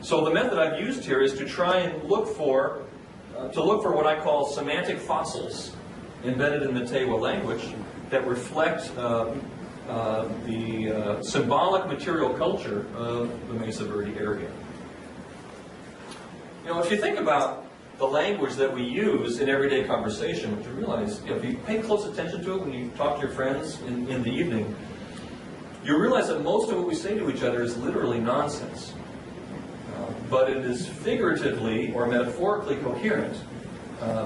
Speaker 2: So the method I've used here is to try and look for what I call semantic fossils embedded in the Tewa language that reflect the symbolic material culture of the Mesa Verde area. You know, if you think about the language that we use in everyday conversation, which you realize, if you pay close attention to it when you talk to your friends in the evening, you realize that most of what we say to each other is literally nonsense. But it is figuratively or metaphorically coherent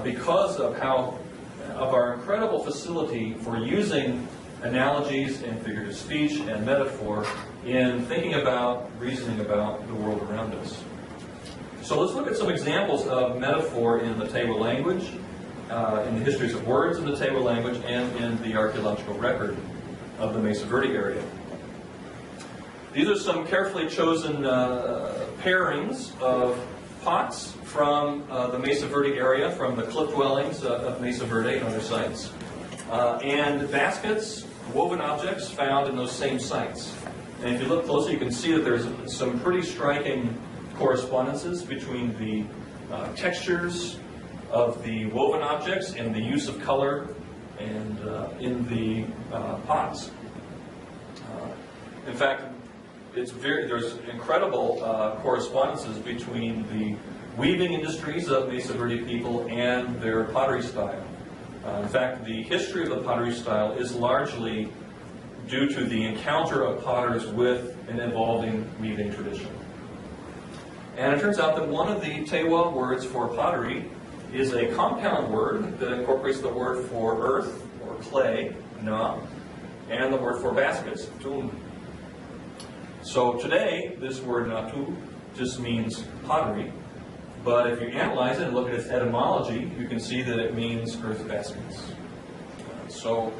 Speaker 2: because of our incredible facility for using analogies and figurative speech and metaphor in thinking about, reasoning about the world around us. So let's look at some examples of metaphor in the Tewa language. in the histories of words in the Tewa language and in the archaeological record of the Mesa Verde area. These are some carefully chosen pairings of pots from the Mesa Verde area, from the cliff dwellings of Mesa Verde and other sites, and baskets, woven objects found in those same sites. And if you look closely, you can see that there's some pretty striking correspondences between the textures of the woven objects and the use of color and in the pots. In fact, there's incredible correspondences between the weaving industries of Mesa Verde people and their pottery style. In fact, the history of the pottery style is largely due to the encounter of potters with an evolving weaving tradition. And it turns out that one of the Tewa words for pottery is a compound word that incorporates the word for earth or clay, na, and the word for baskets, tun. So today, this word natu just means pottery, but if you analyze it and look at its etymology, you can see that it means earth baskets. So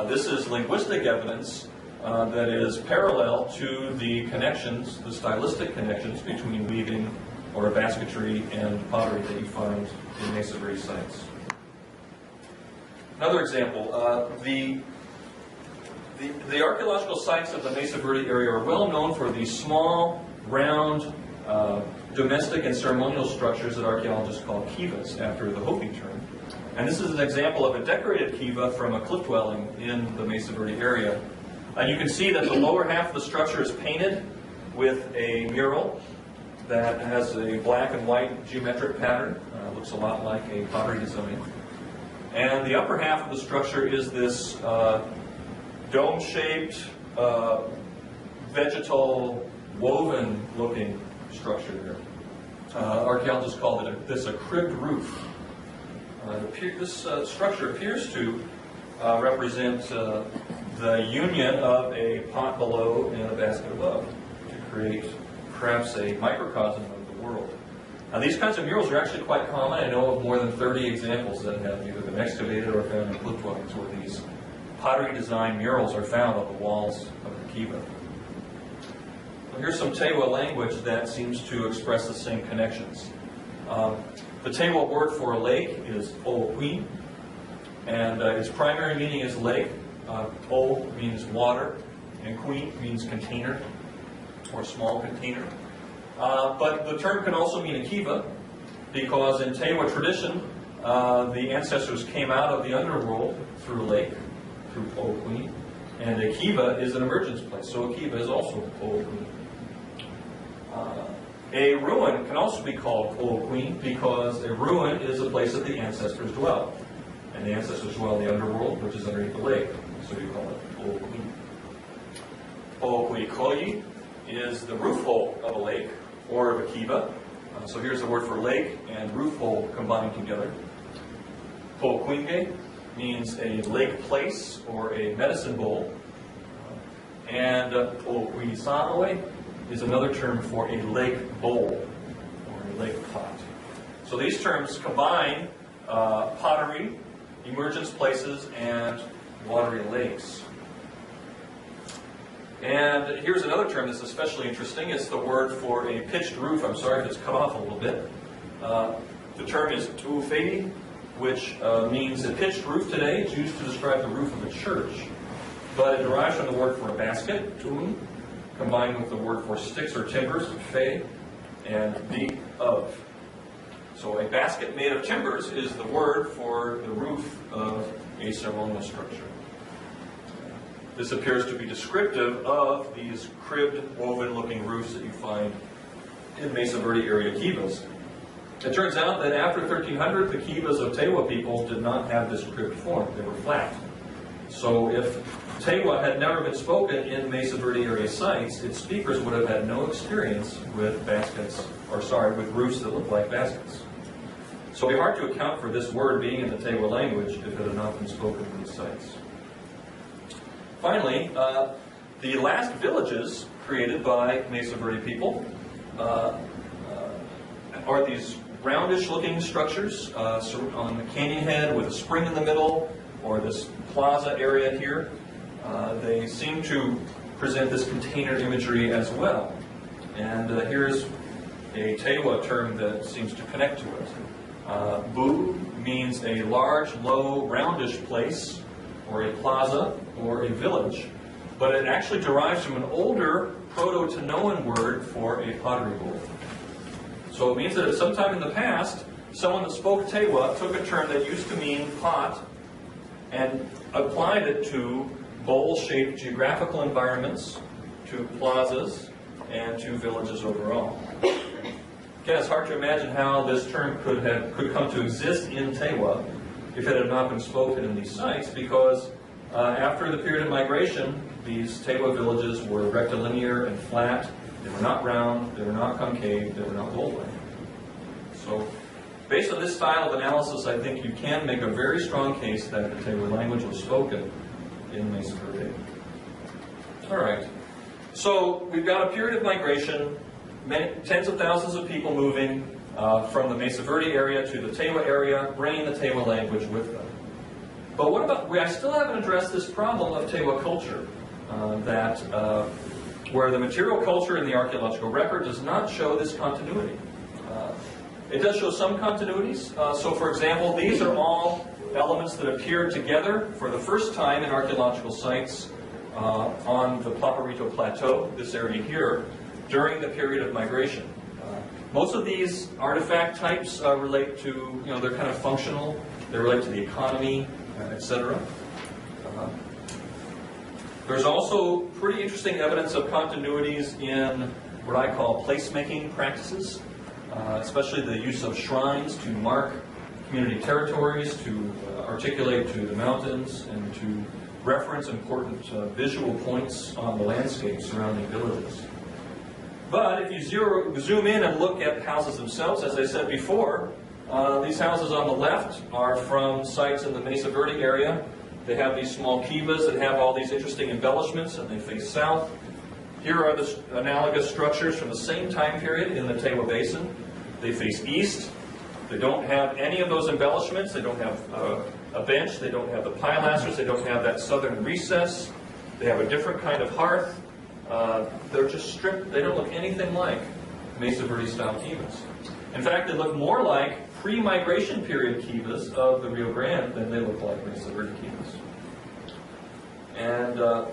Speaker 2: this is linguistic evidence that is parallel to the connections, the stylistic connections between weaving or basketry and pottery that you find in Mesa Verde sites. Another example, the archaeological sites of the Mesa Verde area are well known for these small, round, domestic and ceremonial structures that archaeologists call kivas, after the Hopi term. And this is an example of a decorated kiva from a cliff dwelling in the Mesa Verde area. And you can see that the lower half of the structure is painted with a mural that has a black and white geometric pattern. Looks a lot like a pottery design. And the upper half of the structure is this dome-shaped, vegetal, woven-looking structure there. Archaeologists call this a cribbed roof. This structure appears to represent the union of a pot below and a basket above to create perhaps a microcosm of the world. Now, these kinds of murals are actually quite common. I know of more than 30 examples that have either been excavated or found in cliff dwellings where these pottery design murals are found on the walls of the kiva. Well, here's some Tewa language that seems to express the same connections. The Tewa word for a lake is o-queen, and its primary meaning is lake. O means water, and queen means container, or small container. But the term can also mean a kiva, because in Tewa tradition, the ancestors came out of the underworld through a lake, through o-queen, and a kiva is an emergence place, so a kiva is also o-queen. A ruin can also be called o-queen because a ruin is a place that the ancestors dwell. And the ancestors dwell in the underworld, which is underneath the lake, so we call it o-queen. O-kui-koyi is the roof hole of a lake or of a kiva. So here's the word for lake and roof hole combined together. Po-quinge means a lake place or a medicine bowl. And o-kui-sanoe is another term for a lake bowl or a lake pot. So these terms combine pottery, emergence places, and watery lakes. And here's another term that's especially interesting. It's the word for a pitched roof. I'm sorry if it's cut off a little bit. The term is tuufei, which means a pitched roof today. It's used to describe the roof of a church. But it derives from the word for a basket, tuun, combined with the word for sticks or timbers, fei, and the of. So a basket made of timbers is the word for the roof of a ceremonial structure. This appears to be descriptive of these cribbed, woven-looking roofs that you find in Mesa Verde area kivas. It turns out that after 1300, the kivas of Tewa people did not have this cribbed form. They were flat. So if Tewa had never been spoken in Mesa Verde area sites, its speakers would have had no experience with with roofs that look like baskets. So it would be hard to account for this word being in the Tewa language if it had not been spoken in these sites. Finally, the last villages created by Mesa Verde people are these roundish looking structures on the canyon head with a spring in the middle, or this plaza area here. They seem to present this container imagery as well. And here's a Tewa term that seems to connect to it. Bu means a large, low, roundish place, or a plaza, or a village. But it actually derives from an older Proto-Tanoan word for a pottery bowl. So it means that at some time in the past, someone that spoke Tewa took a term that used to mean pot and applied it to bowl-shaped geographical environments, to plazas, and to villages overall. Again, it's hard to imagine how this term could come to exist in Tewa if it had not been spoken in these sites, because after the period of migration, these Tewa villages were rectilinear and flat. They were not round, they were not concave, they were not bowl-like. So, based on this style of analysis, I think you can make a very strong case that the Tewa language was spoken in Mesa Verde. All right. So, we've got a period of migration, tens of thousands of people moving from the Mesa Verde area to the Tewa area, bringing the Tewa language with them. But what about, I still haven't addressed this problem of Tewa culture, where the material culture in the archaeological record does not show this continuity. It does show some continuities. So, for example, these are all elements that appear together for the first time in archaeological sites on the Pajarito Plateau, this area here, during the period of migration. Most of these artifact types relate to, they're kind of functional, they relate to the economy, etc. There's also pretty interesting evidence of continuities in what I call placemaking practices, especially the use of shrines to mark community territories, to articulate to the mountains, and to reference important visual points on the landscape surrounding villages. But if you zoom in and look at houses themselves, as I said before, these houses on the left are from sites in the Mesa Verde area. They have these small kivas that have all these interesting embellishments, and they face south. Here are the analogous structures from the same time period in the Tewa Basin. They face east. They don't have any of those embellishments. They don't have a bench. They don't have the pilasters. They don't have that southern recess. They have a different kind of hearth. They're just stripped. They don't look anything like Mesa Verde-style kivas. In fact, they look more like pre-migration period kivas of the Rio Grande than they look like Mesa Verde kivas. And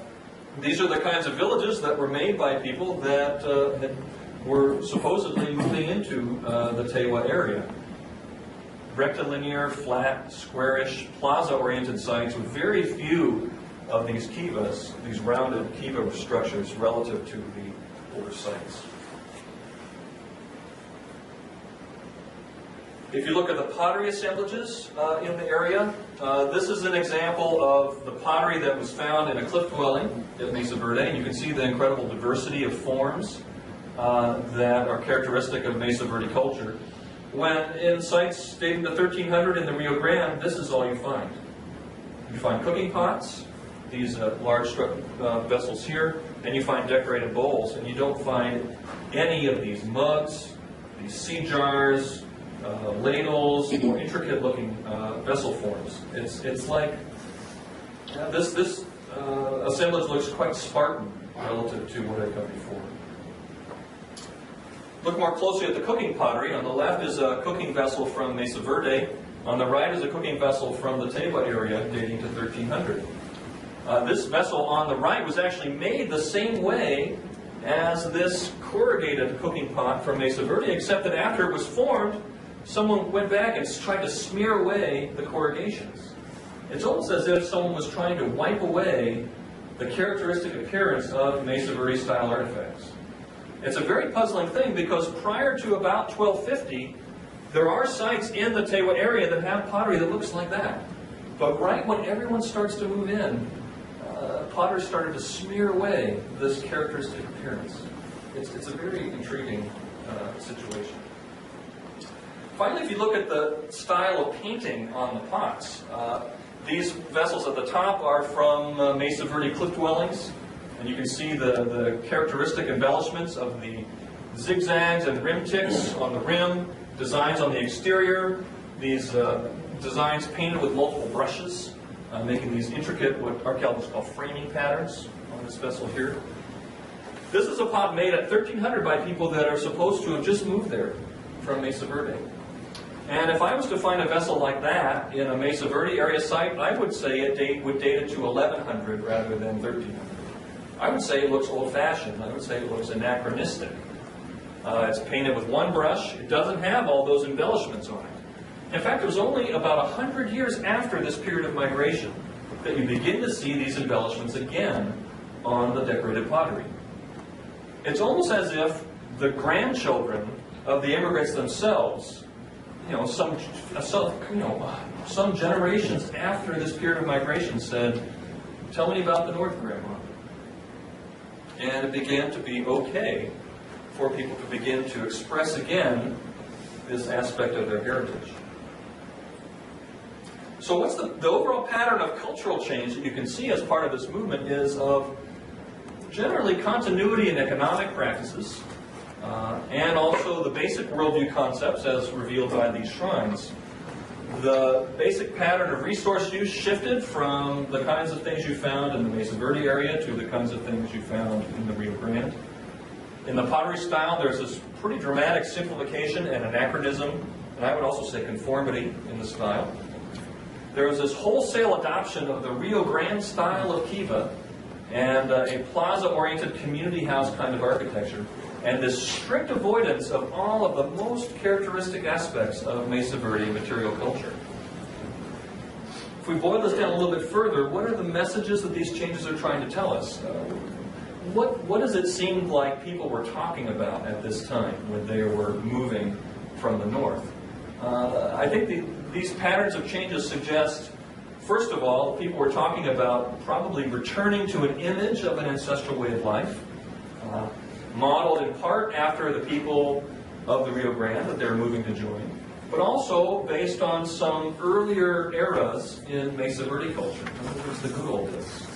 Speaker 2: these are the kinds of villages that were made by people that were supposedly moving into the Tewa area. Rectilinear, flat, squarish, plaza-oriented sites with very few of these kivas, these rounded kiva structures relative to the older sites. If you look at the pottery assemblages in the area, this is an example of the pottery that was found in a cliff dwelling at Mesa Verde. And you can see the incredible diversity of forms that are characteristic of Mesa Verde culture. When in sites dating to 1300 in the Rio Grande, this is all you find. You find cooking pots, these large vessels here, and you find decorated bowls, and you don't find any of these mugs, these sea jars, ladles, or intricate-looking vessel forms. It's like this assemblage looks quite Spartan relative to what had come before. Look more closely at the cooking pottery. On the left is a cooking vessel from Mesa Verde. On the right is a cooking vessel from the Tewa area dating to 1300. This vessel on the right was actually made the same way as this corrugated cooking pot from Mesa Verde, except that after it was formed, someone went back and tried to smear away the corrugations. It's almost as if someone was trying to wipe away the characteristic appearance of Mesa Verde-style artifacts. It's a very puzzling thing because prior to about 1250, there are sites in the Tewa area that have pottery that looks like that. But right when everyone starts to move in, potters started to smear away this characteristic appearance. It's a very intriguing situation. Finally, if you look at the style of painting on the pots, these vessels at the top are from Mesa Verde cliff dwellings, and you can see the characteristic embellishments of the zigzags and rim ticks on the rim, designs on the exterior, these designs painted with multiple brushes, making these intricate, what archaeologists call framing patterns on this vessel here. This is a pot made at 1300 by people that are supposed to have just moved there from Mesa Verde. And if I was to find a vessel like that in a Mesa Verde area site, I would say it would date it to 1100 rather than 1300. I would say it looks old-fashioned. I would say it looks anachronistic. It's painted with one brush. It doesn't have all those embellishments on it. In fact, it was only about 100 years after this period of migration that you begin to see these embellishments again on the decorated pottery. It's almost as if the grandchildren of the immigrants themselves, some generations after this period of migration said, "Tell me about the North, Grandma." And it began to be okay for people to begin to express again this aspect of their heritage. So what's the overall pattern of cultural change that you can see as part of this movement is of generally continuity in economic practices, and also the basic worldview concepts as revealed by these shrines. The basic pattern of resource use shifted from the kinds of things you found in the Mesa Verde area to the kinds of things you found in the Rio Grande. In the pottery style, there's this pretty dramatic simplification and anachronism, and I would also say conformity in the style. There was this wholesale adoption of the Rio Grande style of kiva and a plaza-oriented community house kind of architecture, and this strict avoidance of all of the most characteristic aspects of Mesa Verde material culture. If we boil this down a little bit further, what are the messages that these changes are trying to tell us? What does it seem like people were talking about at this time when they were moving from the north? I think these patterns of changes suggest, first of all, people were talking about probably returning to an image of an ancestral way of life, modeled in part after the people of the Rio Grande that they were moving to join, but also based on some earlier eras in Mesa Verde culture. In other words, the good old days.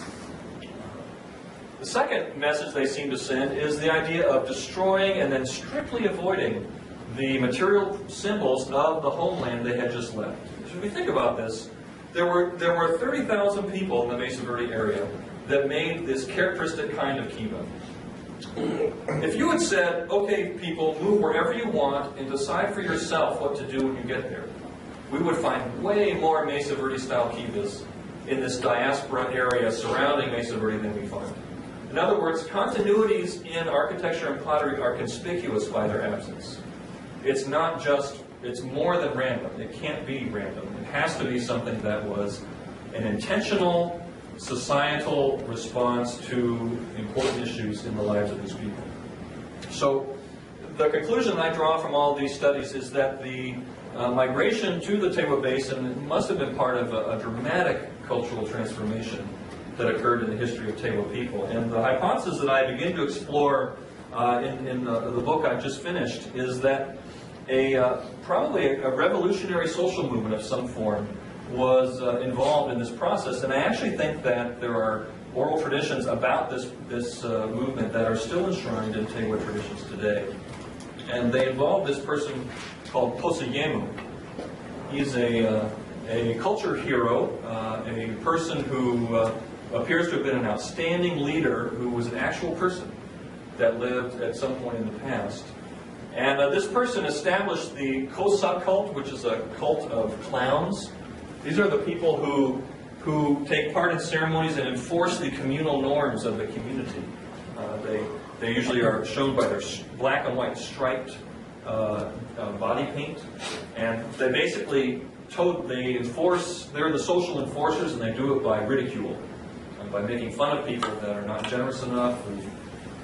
Speaker 2: The second message they seem to send is the idea of destroying and then strictly avoiding the material symbols of the homeland they had just left. So if we think about this, there were 30,000 people in the Mesa Verde area that made this characteristic kind of kiva. If you had said, okay, people, move wherever you want and decide for yourself what to do when you get there, we would find way more Mesa Verde style kivas in this diaspora area surrounding Mesa Verde than we find. In other words, continuities in architecture and pottery are conspicuous by their absence. It's not just, it's more than random. It can't be random. It has to be something that was an intentional societal response to important issues in the lives of these people. So the conclusion I draw from all these studies is that the migration to the Tewa Basin must have been part of a dramatic cultural transformation that occurred in the history of Tewa people. And the hypothesis that I begin to explore in the book I've just finished is that probably a revolutionary social movement of some form was involved in this process, and I actually think that there are oral traditions about this movement that are still enshrined in Tewa traditions today. And they involve this person called Poseyemu. He's a culture hero, a person who appears to have been an outstanding leader who was an actual person that lived at some point in the past. And this person established the Kosa cult, which is a cult of clowns. These are the people who take part in ceremonies and enforce the communal norms of the community. They usually are shown by their black and white striped body paint, and they basically they're the social enforcers, and they do it by ridicule, by making fun of people that are not generous enough,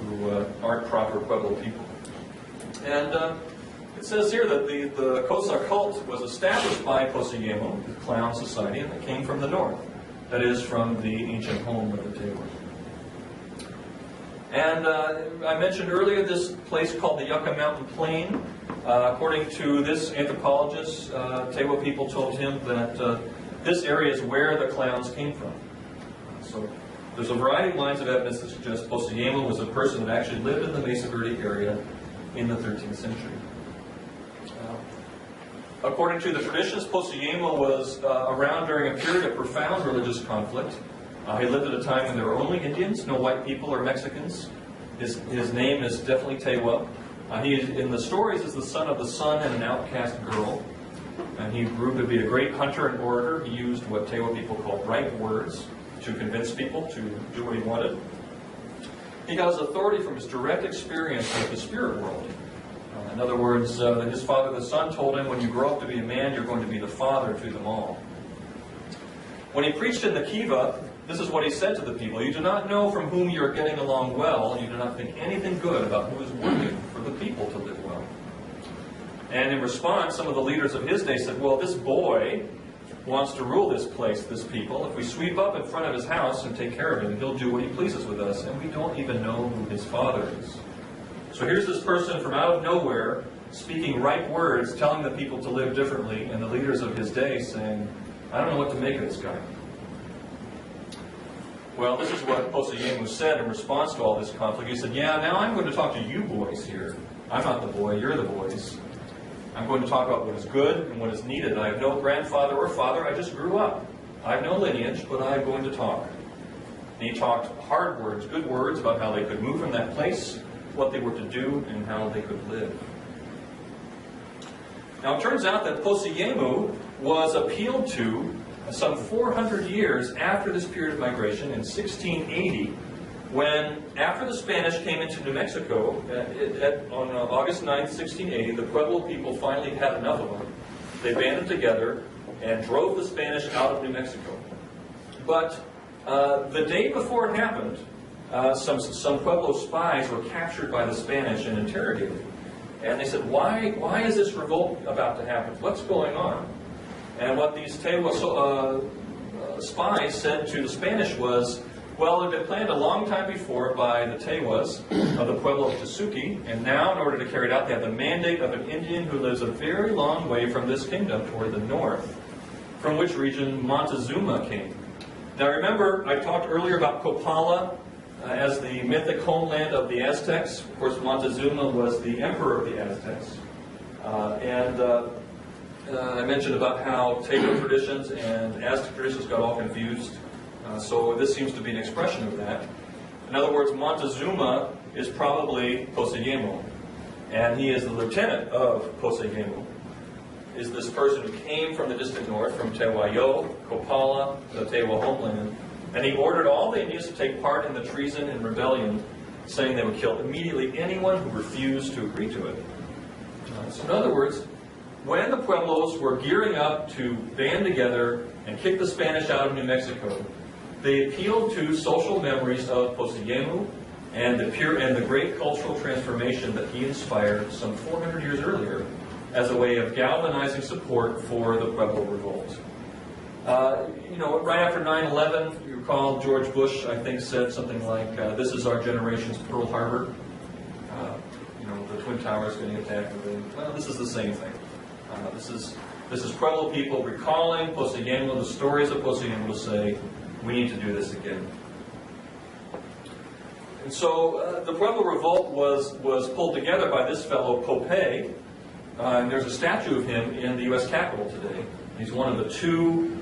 Speaker 2: who aren't proper Pueblo people. And it says here that the Kosa cult was established by Poseyemu, the clown society, and it came from the north. That is, from the ancient home of the Tewa. And I mentioned earlier this place called the Yucca Mountain Plain. According to this anthropologist, Tewa people told him that this area is where the clowns came from. So there's a variety of lines of evidence that suggest Poseyemu was a person that actually lived in the Mesa Verde area in the 13th century. According to the traditions, Poseyemo was around during a period of profound religious conflict. He lived at a time when there were only Indians, no white people or Mexicans. His name is definitely Tewa. He, in the stories, is the son of the sun and an outcast girl. And he grew to be a great hunter and orator. He used what Tewa people call right words to convince people to do what he wanted. He got his authority from his direct experience with the spirit world. In other words, his father, the son, told him, when you grow up to be a man, you're going to be the father to them all. When he preached in the kiva, this is what he said to the people: you do not know from whom you are getting along well, and you do not think anything good about who is working for the people to live well. And in response, some of the leaders of his day said, well, this boy wants to rule this place, this people. If we sweep up in front of his house and take care of him, he'll do what he pleases with us, and we don't even know who his father is. So here's this person from out of nowhere speaking right words, telling the people to live differently, and the leaders of his day saying, I don't know what to make of this guy. Well, this is what Poseyemo said in response to all this conflict. He said, yeah, now I'm going to talk to you boys here. I'm not the boy, you're the boys. I'm going to talk about what is good and what is needed. I have no grandfather or father, I just grew up. I have no lineage, but I'm going to talk. And he talked hard words, good words about how they could move from that place, what they were to do, and how they could live. Now it turns out that Poseyemo was appealed to some 400 years after this period of migration, in 1680, when, after the Spanish came into New Mexico, on August 9th, 1680, the Pueblo people finally had enough of them. They banded together and drove the Spanish out of New Mexico. But the day before it happened, some Pueblo spies were captured by the Spanish and interrogated. And they said, why is this revolt about to happen? What's going on? And what these Tewa spies said to the Spanish was, well, it had been planned a long time before by the Tewas of the Pueblo of Tewa-speaking, and now, in order to carry it out, they have the mandate of an Indian who lives a very long way from this kingdom toward the north, from which region Montezuma came. Now remember, I talked earlier about Copala as the mythic homeland of the Aztecs. Of course, Montezuma was the emperor of the Aztecs. I mentioned about how Tewa traditions and Aztec traditions got all confused. So this seems to be an expression of that. In other words, Montezuma is probably Poseyemo, and he is the lieutenant of Poseyemo. Is this person who came from the distant north, from Tewa-yo, Copala, the Tewa homeland, and he ordered all the Indians to take part in the treason and rebellion, saying they would kill immediately anyone who refused to agree to it. So in other words, when the Pueblos were gearing up to band together and kick the Spanish out of New Mexico, they appealed to social memories of Poseyemo and the great cultural transformation that he inspired some 400 years earlier as a way of galvanizing support for the Pueblo revolt. Right after 9/11, you recall George Bush, I think, said something like, this is our generation's Pearl Harbor. The Twin Towers getting attacked. Well, this is the same thing. This is Pueblo people recalling Poseyemo, the stories of Poseyemo, to say, we need to do this again. And so the Pueblo revolt was pulled together by this fellow, Pope, and there's a statue of him in the U.S. Capitol today. He's one of the two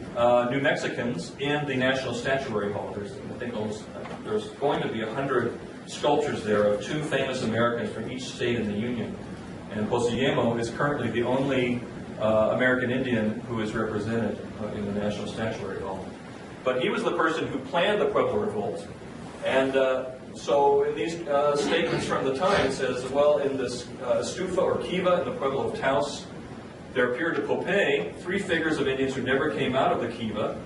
Speaker 2: New Mexicans in the National Statuary Hall. There's going to be 100 sculptures there of two famous Americans from each state in the Union. And Poseyemo is currently the only American Indian who is represented in the National Statuary Hall. But he was the person who planned the Pueblo revolt. And so in these statements from the time, it says, well, in this stufa or kiva in the Pueblo of Taos, there appeared to Pope 3 figures of Indians who never came out of the kiva.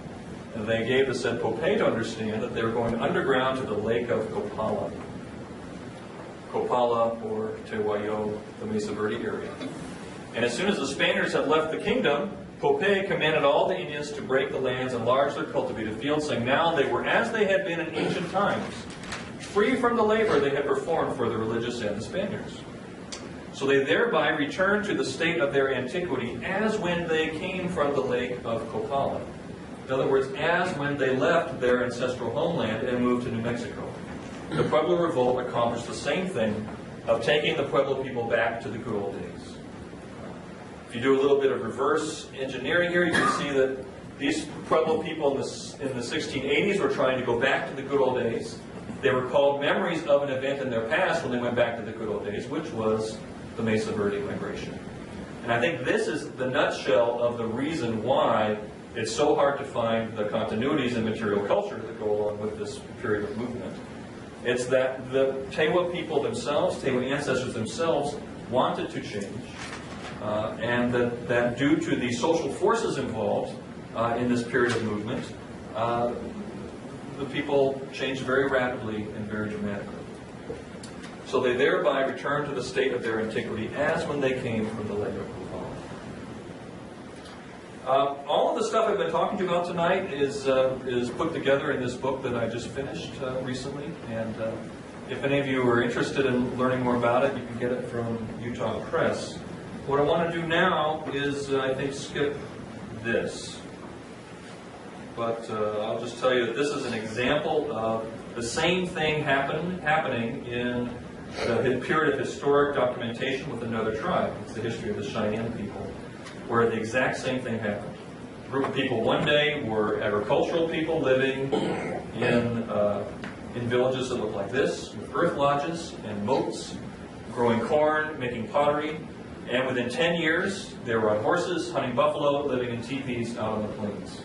Speaker 2: And they gave the said Pope to understand that they were going underground to the lake of Copala. Copala, or Tewa-yo, the Mesa Verde area. And as soon as the Spaniards had left the kingdom, Pope commanded all the Indians to break the lands and enlarge their cultivated fields, saying now they were as they had been in ancient times, free from the labor they had performed for the religious and the Spaniards. So they thereby returned to the state of their antiquity as when they came from the lake of Copala. In other words, as when they left their ancestral homeland and moved to New Mexico. The Pueblo revolt accomplished the same thing of taking the Pueblo people back to the good old days. If you do a little bit of reverse engineering here, you can see that these Pueblo people in the 1680s were trying to go back to the good old days. They recalled memories of an event in their past when they went back to the good old days, which was the Mesa Verde migration. And I think this is the nutshell of the reason why it's so hard to find the continuities in material culture that go along with this period of movement. It's that the Tewa people themselves, Tewa ancestors themselves, wanted to change, and that due to the social forces involved in this period of movement, the people changed very rapidly and very dramatically. So they thereby returned to the state of their antiquity as when they came from the land of Pueblo. All of the stuff I've been talking to you about tonight is put together in this book that I just finished recently. And if any of you are interested in learning more about it, you can get it from Utah Press. What I want to do now is, I think, skip this. But I'll just tell you that this is an example of the same thing happening in the period of historic documentation with another tribe. It's the history of the Cheyenne people, where the exact same thing happened. A group of people one day were agricultural people living in villages that looked like this, with earth lodges and moats, growing corn, making pottery, and within 10 years, they were on horses, hunting buffalo, living in teepees out on the plains.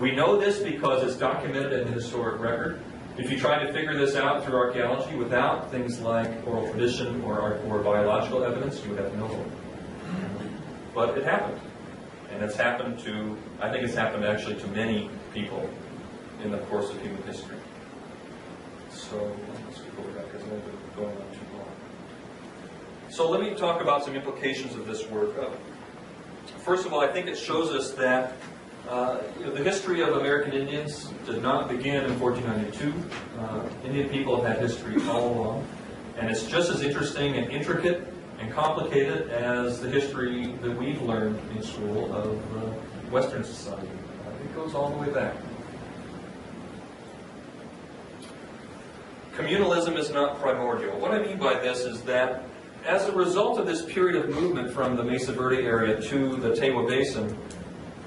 Speaker 2: We know this because it's documented in the historic record. If you try to figure this out through archaeology without things like oral tradition or biological evidence, you would have no hope. But it happened. And it's happened to, I think it's happened actually to many people in the course of human history. So, let's go back because I've been going on too long. So let me talk about some implications of this work. First of all, I think it shows us that the history of American Indians did not begin in 1492. Indian people have had history all along. And it's just as interesting and intricate and complicated as the history that we've learned in school of Western society. It goes all the way back. Communalism is not primordial. What I mean by this is that as a result of this period of movement from the Mesa Verde area to the Tewa Basin,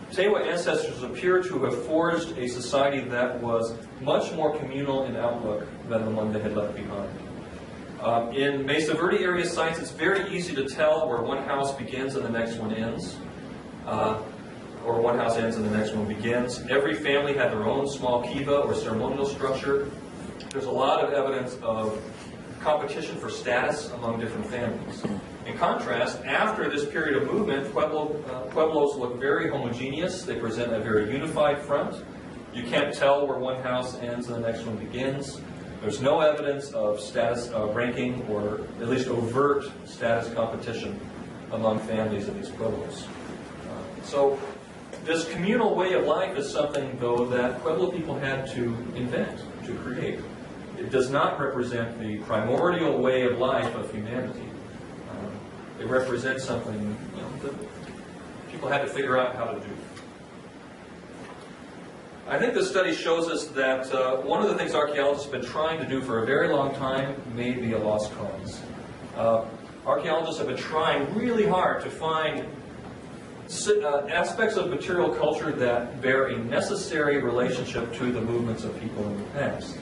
Speaker 2: Tewa ancestors appear to have forged a society that was much more communal in outlook than the one they had left behind. In Mesa Verde area sites, it's very easy to tell where one house begins and the next one ends, or one house ends and the next one begins. Every family had their own small kiva or ceremonial structure. There's a lot of evidence of competition for status among different families. In contrast, after this period of movement, Pueblos look very homogeneous. They present a very unified front. You can't tell where one house ends and the next one begins. There's no evidence of status ranking or at least overt status competition among families of these Pueblos. So this communal way of life is something, though, that Pueblo people had to invent, to create. It does not represent the primordial way of life of humanity. It represents something that people had to figure out how to do. I think this study shows us that one of the things archaeologists have been trying to do for a very long time may be a lost cause. Archaeologists have been trying really hard to find aspects of material culture that bear a necessary relationship to the movements of people in the past.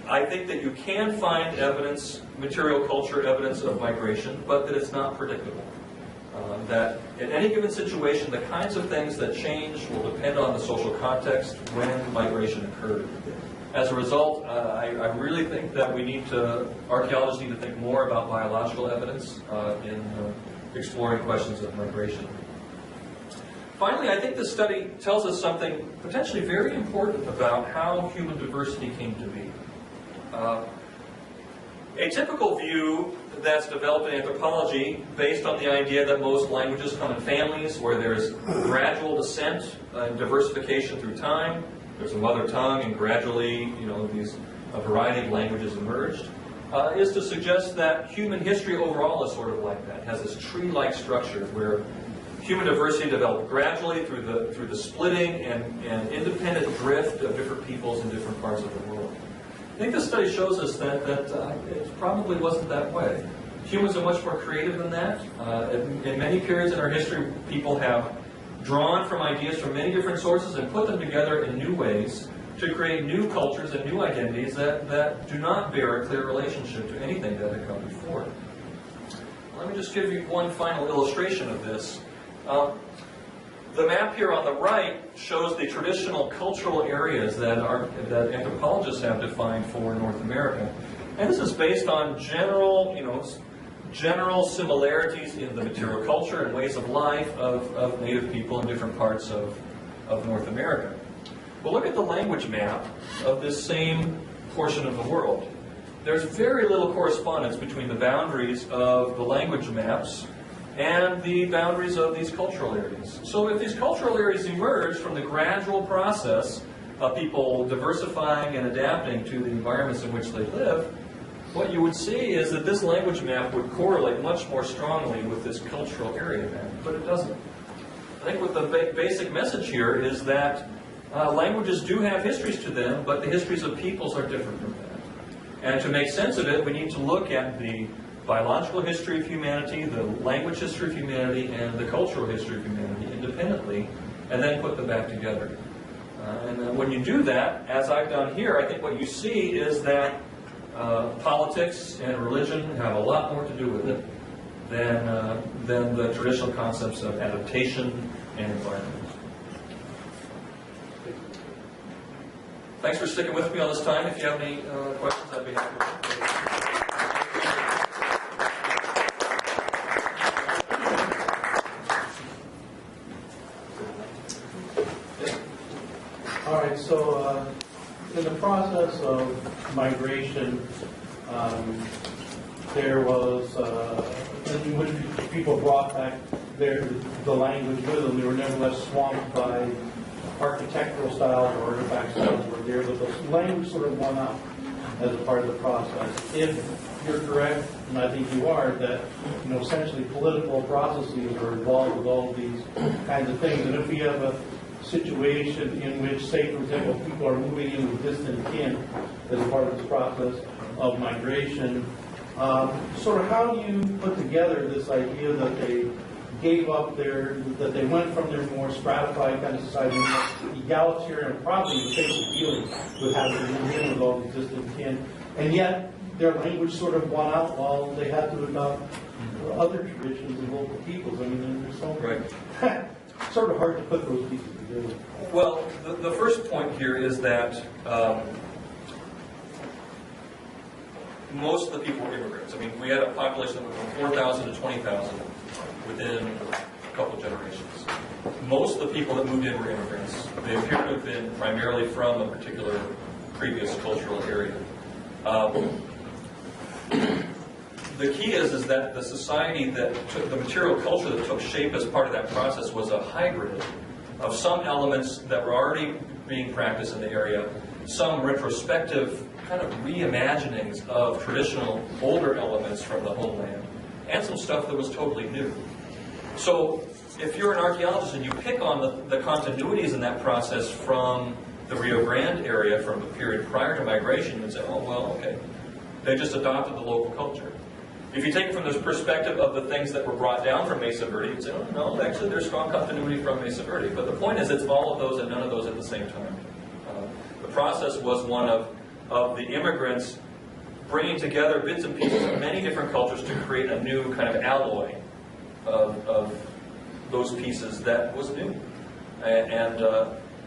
Speaker 2: I think that you can find evidence, material culture evidence of migration, but that it's not predictable. That in any given situation, the kinds of things that change will depend on the social context when migration occurred. As a result, I really think that archaeologists need to think more about biological evidence in exploring questions of migration. Finally, I think this study tells us something potentially very important about how human diversity came to be. A typical view that's developed in anthropology, based on the idea that most languages come in families, where there's gradual descent and diversification through time. There's a mother tongue, and gradually, a variety of languages emerged, is to suggest that human history overall is sort of like that. It has this tree-like structure where human diversity developed gradually through the splitting and independent drift of different peoples in different parts of the world. I think this study shows us that it probably wasn't that way. Humans are much more creative than that. In many periods in our history, people have drawn from ideas from many different sources and put them together in new ways to create new cultures and new identities that do not bear a clear relationship to anything that had come before. Let me just give you one final illustration of this. The map here on the right shows the traditional cultural areas that anthropologists have defined for North America. And this is based on general similarities in the material culture and ways of life of native people in different parts of North America. Well, look at the language map of this same portion of the world. There's very little correspondence between the boundaries of the language maps and the boundaries of these cultural areas. So if these cultural areas emerge from the gradual process of people diversifying and adapting to the environments in which they live, what you would see is that this language map would correlate much more strongly with this cultural area map, but it doesn't. I think what the basic message here is that languages do have histories to them, but the histories of peoples are different from that. And to make sense of it, we need to look at the biological history of humanity, the language history of humanity, and the cultural history of humanity independently, and then put them back together. And when you do that, as I've done here, I think what you see is that politics and religion have a lot more to do with it than the traditional concepts of adaptation and environment. Thanks for sticking with me all this time. If you have any questions, I'd be happy to.
Speaker 3: All right, so in the process of migration, there was, in which people brought back the language with them. They were nevertheless swamped by architectural styles or artifact styles were there, but the language sort of won out as a part of the process. If you're correct, and I think you are, that essentially political processes are involved with all of these kinds of things, and if we have a situation in which, say, for example, people are moving in with distant kin as a part of this process of migration, sort of how do you put together this idea that they gave up that they went from their more stratified kind of society, more egalitarian, probably in the case of dealing with having to move in with all these distant kin, and yet their language sort of won out while they had to adopt other traditions and local peoples. I mean, there's so
Speaker 2: Right.
Speaker 3: sort of hard to put those pieces together.
Speaker 2: Well, the first point here is that most of the people were immigrants. I mean, we had a population that went from 4,000 to 20,000 within a couple generations. Most of the people that moved in were immigrants. They appear to have been primarily from a particular previous cultural area. The key is that the society that took, the material culture that took shape as part of that process was a hybrid of some elements that were already being practiced in the area, some retrospective kind of reimaginings of traditional older elements from the homeland, and some stuff that was totally new. So if you're an archaeologist and you pick on the continuities in that process from the Rio Grande area from the period prior to migration, you'd say, oh, well, okay, they just adopted the local culture. If you take it from this perspective of the things that were brought down from Mesa Verde, you'd say, oh, no, actually there's strong continuity from Mesa Verde. But the point is it's all of those and none of those at the same time. The process was one of the immigrants bringing together bits and pieces of many different cultures to create a new kind of alloy of those pieces that was new. And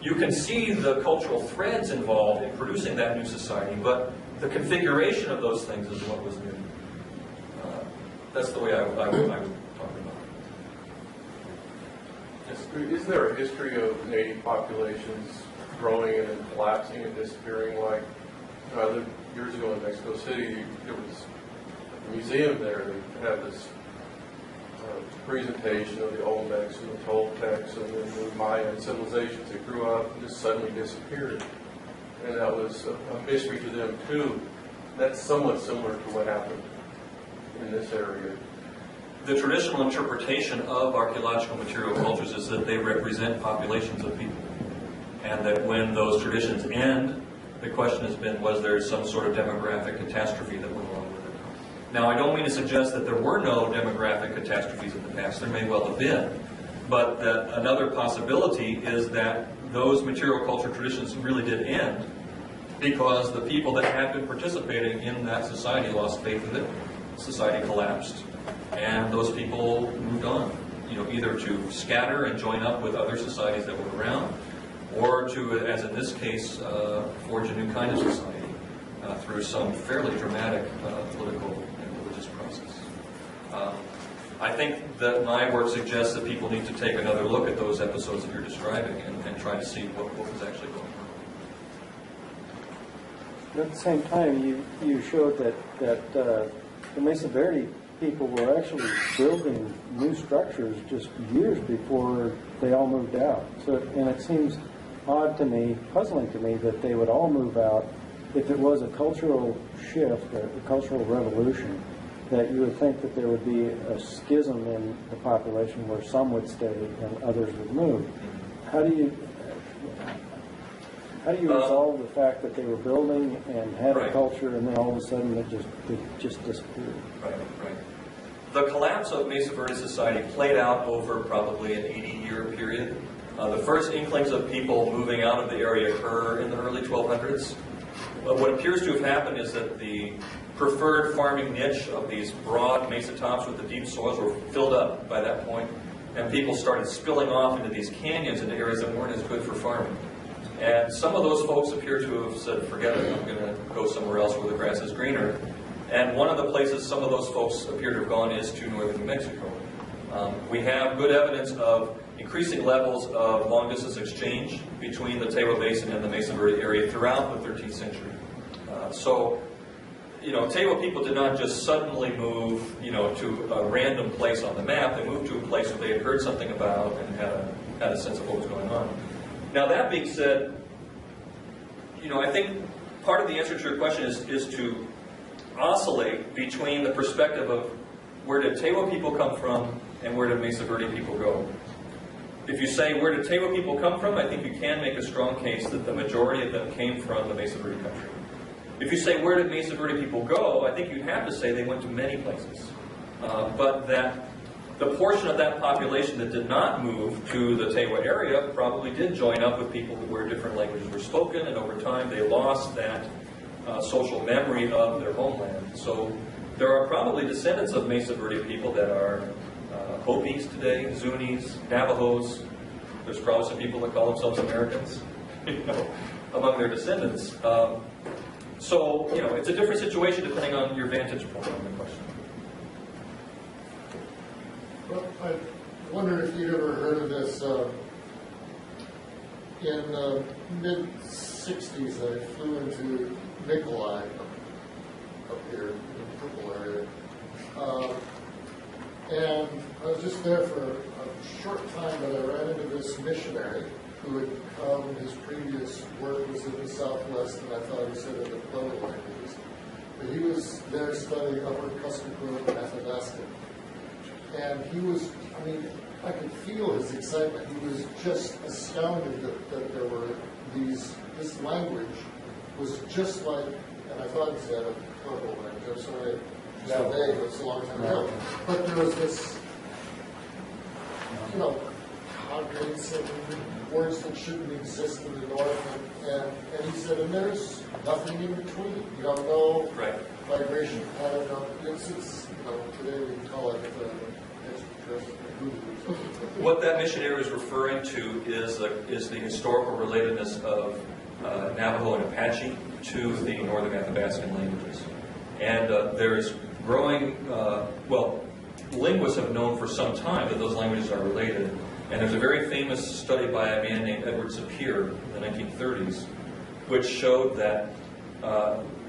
Speaker 2: you can see the cultural threads involved in producing that new society, but the configuration of those things is what was new. That's the way I would talk about it. Yes?
Speaker 4: Is there a history of native populations growing and collapsing and disappearing? Like, I lived years ago in Mexico City, there was a museum there that had this presentation of the Olmecs and the Toltecs and the Mayan civilizations that grew up and just suddenly disappeared. And that was a mystery to them too. That's somewhat similar to what happened in this area.
Speaker 2: The traditional interpretation of archaeological material cultures is that they represent populations of people. And that when those traditions end, the question has been, was there some sort of demographic catastrophe that went along with it? Now, I don't mean to suggest that there were no demographic catastrophes in the past. There may well have been. But that another possibility is that those material culture traditions really did end because the people that had been participating in that society lost faith in it. Society collapsed, and those people moved on. Either to scatter and join up with other societies that were around, or to, as in this case, forge a new kind of society through some fairly dramatic political and religious process. I think that my work suggests that people need to take another look at those episodes that you're describing and try to see what was actually going on.
Speaker 5: At the same time, you showed that the Mesa Verde people were actually building new structures just years before they all moved out. And it seems odd to me, puzzling to me, that they would all move out if it was a cultural shift, a cultural revolution, that you would think that there would be a schism in the population where some would stay and others would move. How do you resolve the fact that they were building and had a culture, and then all of a sudden it just disappeared?
Speaker 2: Right. The collapse of Mesa Verde society played out over probably an 80-year period. The first inklings of people moving out of the area occur in the early 1200s. What appears to have happened is that the preferred farming niche of these broad mesa tops with the deep soils were filled up by that point, and people started spilling off into these canyons into areas that weren't as good for farming. And some of those folks appear to have said, forget it, I'm going to go somewhere else where the grass is greener. And one of the places some of those folks appear to have gone is to northern New Mexico. We have good evidence of increasing levels of long-distance exchange between the Tewa Basin and the Mesa Verde area throughout the 13th century. Tewa people did not just suddenly move, to a random place on the map. They moved to a place where they had heard something about and had a sense of what was going on. Now, that being said, I think part of the answer to your question is to oscillate between the perspective of where did Tewa people come from and where did Mesa Verde people go. If you say where did Tewa people come from, I think you can make a strong case that the majority of them came from the Mesa Verde country. If you say where did Mesa Verde people go, I think you'd have to say they went to many places. But that the portion of that population that did not move to the Tewa area probably did join up with people where different languages were spoken, and over time they lost that social memory of their homeland. So there are probably descendants of Mesa Verde people that are Hopis today, Zunis, Navajos. There's probably some people that call themselves Americans, among their descendants. So, it's a different situation depending on your vantage point on the question.
Speaker 6: Well, I wonder if you'd ever heard of this. In the mid-'60s, I flew into Nikolai, up here in the purple area. And I was just there for a short time, but I ran into this missionary who had come. His previous work was in the Southwest, and I thought he said in the Pueblo languages. But he was there studying Upper Kuskokwim and Athabascan. And he was, I could feel his excitement. He was just astounded that there were this language was just like, and I thought he said a Pueblo language. I'm sorry, nowadays, it's a long time ago. But there was this, cognates and words that shouldn't exist in the north. And he said, and there's nothing in between. You don't know migration pattern. It's today we call it
Speaker 2: What that missionary is referring to is the historical relatedness of Navajo and Apache to the northern Athabascan languages. And there's growing, linguists have known for some time that those languages are related. And there's a very famous study by a man named Edward Sapir in the 1930s, which showed that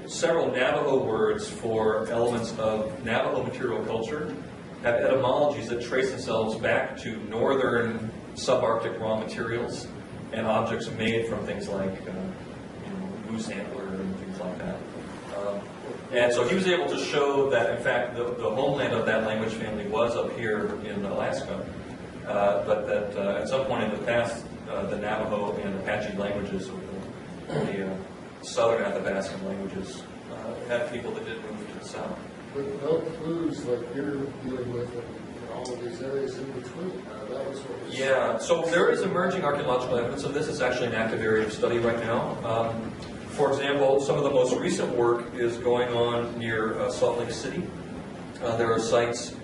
Speaker 2: several Navajo words for elements of Navajo material culture have etymologies that trace themselves back to northern subarctic raw materials and objects made from things like moose antler and things like that. And so he was able to show that, in fact, the homeland of that language family was up here in Alaska, but that at some point in the past, the Navajo and Apache languages, or the southern Athabascan languages, had people that did move to the south.
Speaker 6: but no clues like you're dealing with in all of these areas in between. That was what was.
Speaker 2: Yeah, so there is emerging archaeological evidence of this. It's actually an active area of study right now. For example, some of the most recent work is going on near Salt Lake City. There are sites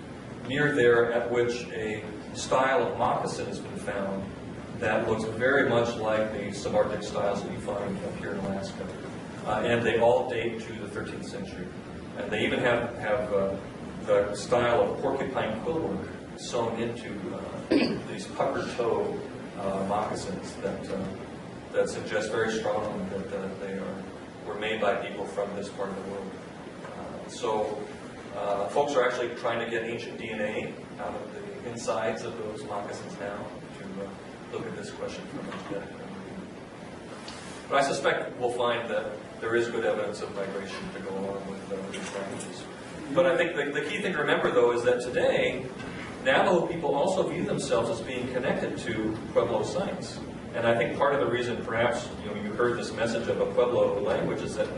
Speaker 2: near there at which a style of moccasin has been found that looks very much like the subarctic styles that you find up here in Alaska. And they all date to the 13th century. And they even have the style of porcupine quill work sewn into these puckered toe moccasins that suggest very strongly that they were made by people from this part of the world. So folks are actually trying to get ancient DNA out of the insides of those moccasins now to look at this question from a genetic point of view. But I suspect we'll find that there is good evidence of migration to go along with these languages. But I think the key thing to remember, though, is that today, Navajo people also view themselves as being connected to Pueblo sites. And I think part of the reason, perhaps, you heard this message of a Pueblo language is that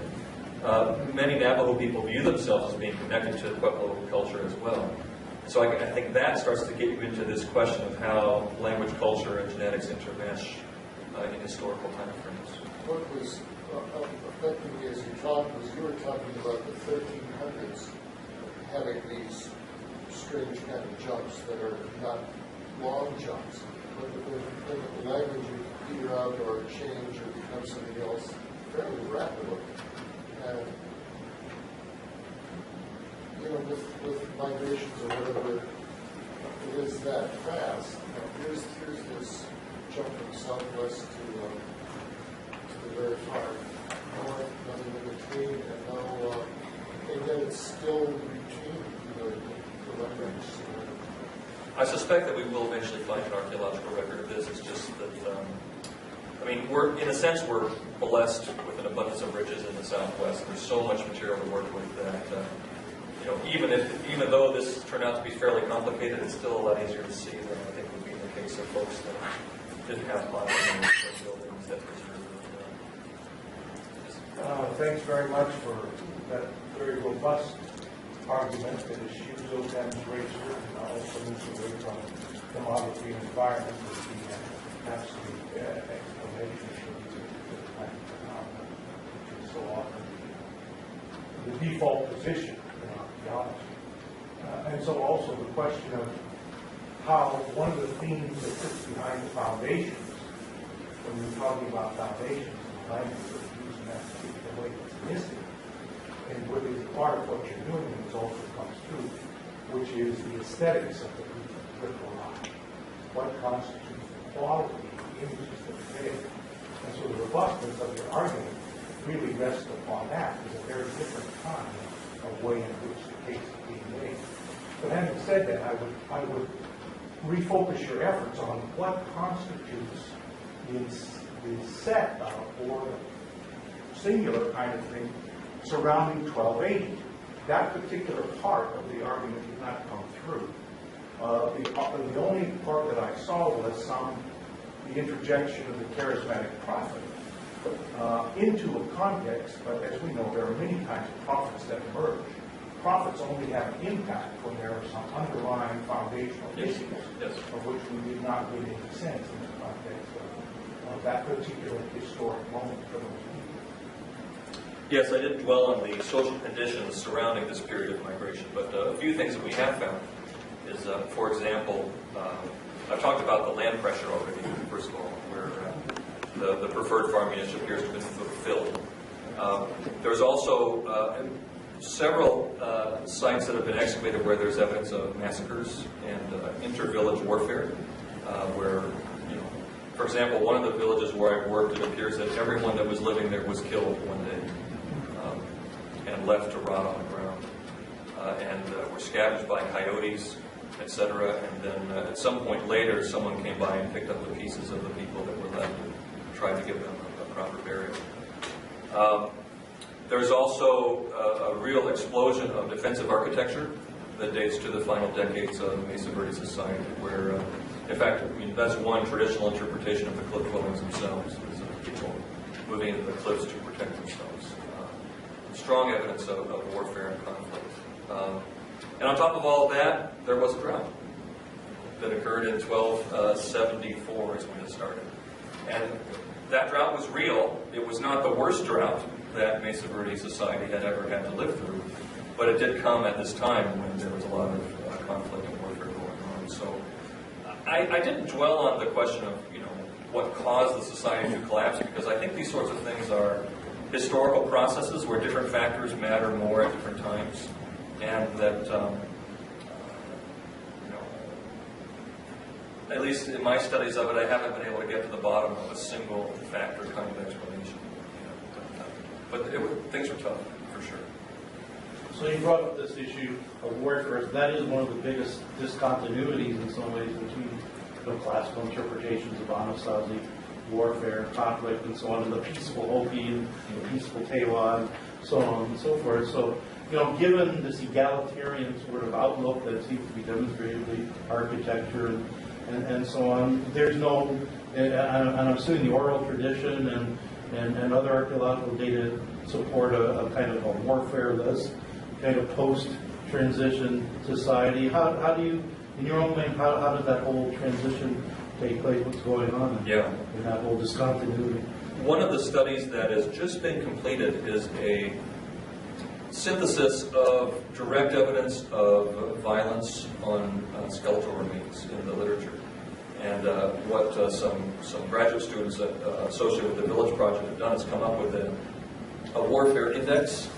Speaker 2: many Navajo people view themselves as being connected to Pueblo culture as well. So I think that starts to get you into this question of how language, culture, and genetics intermesh in historical time frames.
Speaker 6: What was affecting me as you talked was you were talking about the 1300s having these strange kind of jumps that are not long jumps, but the language you peter out or change or become something else fairly rapidly. And with migrations or whatever, it is that fast. Here's this jump from southwest to the very far north, nothing in between, and yet it's still routine, the language.
Speaker 2: I suspect that we will eventually find an archaeological record of this. It's just that, we're, in a sense, we're blessed with an abundance of riches in the Southwest. There's so much material to work with that, even though this turned out to be fairly complicated, it's still a lot easier to see than I think would be in the case of folks that didn't have modern buildings that preserved.
Speaker 3: Thanks very much for that very robust argument that eschews those demonstrations and also moves away from demography and environment as the absolute explanation for the plant phenomena, which is so often the default position in archaeology. And so also the question of how one of the themes that sits behind the foundations, when we're talking about foundations and language, using that particular way that's missing, and what is part of what you're doing is also comes through, which is the aesthetics of the critical line. What constitutes the quality of the images that are there. And so the robustness of your argument really rests upon that. It's a very different kind of way in which the case is being made. But having said that, I would refocus your efforts on what constitutes the set of, or the singular kind of thing surrounding 1280. That particular part of the argument did not come through. The only part that I saw was the interjection of the charismatic prophet into a context, but as we know, there are many kinds of prophets that emerge. Prophets only have an impact when there are some underlying foundational issues of which we did not get any sense in the context of that particular historic moment for those people.
Speaker 2: Yes, I didn't dwell on the social conditions surrounding this period of migration, but a few things that we have found is, for example, I've talked about the land pressure already, first of all, where the preferred farm niche appears to have been fulfilled. There's also several sites that have been excavated where there's evidence of massacres and inter-village warfare, where, for example, one of the villages where I worked, it appears that everyone that was living there was killed one day and left to rot on the ground, and were scavenged by coyotes, etc. And then at some point later, someone came by and picked up the pieces of the people that were left and tried to give them a proper burial. There's also a real explosion of defensive architecture that dates to the final decades of Mesa Verde society, where, in fact, that's one traditional interpretation of the cliff dwellings themselves, is people moving into the cliffs to protect themselves. Strong evidence of warfare and conflict. And on top of all of that, there was a drought that occurred in 1274 is when it started. And that drought was real. It was not the worst drought that Mesa Verde society had ever had to live through, but it did come at this time when there was a lot of conflict and warfare going on. So I didn't dwell on the question of, what caused the society to collapse, because I think these sorts of things are historical processes where different factors matter more at different times, and that, at least in my studies of it, I haven't been able to get to the bottom of a single factor kind of explanation. But things were tough, for sure.
Speaker 3: So you brought up this issue of warfare. That is one of the biggest discontinuities in some ways between classical interpretations of Anasazi warfare, conflict, and so on, and the peaceful Hopi and the peaceful Tewa, and so on and so forth. So, given this egalitarian sort of outlook that seems to be demonstrated in the architecture and so on, there's no, and I'm assuming the oral tradition and other archaeological data support a kind of a warfare-less kind of post-transition society. How do you, in your own mind, how does that whole transition take place? What's going on in that whole discontinuity?
Speaker 2: One of the studies that has just been completed is a synthesis of direct evidence of violence on skeletal remains in the literature. And what some graduate students associated with the Village Project have done is come up with a warfare index.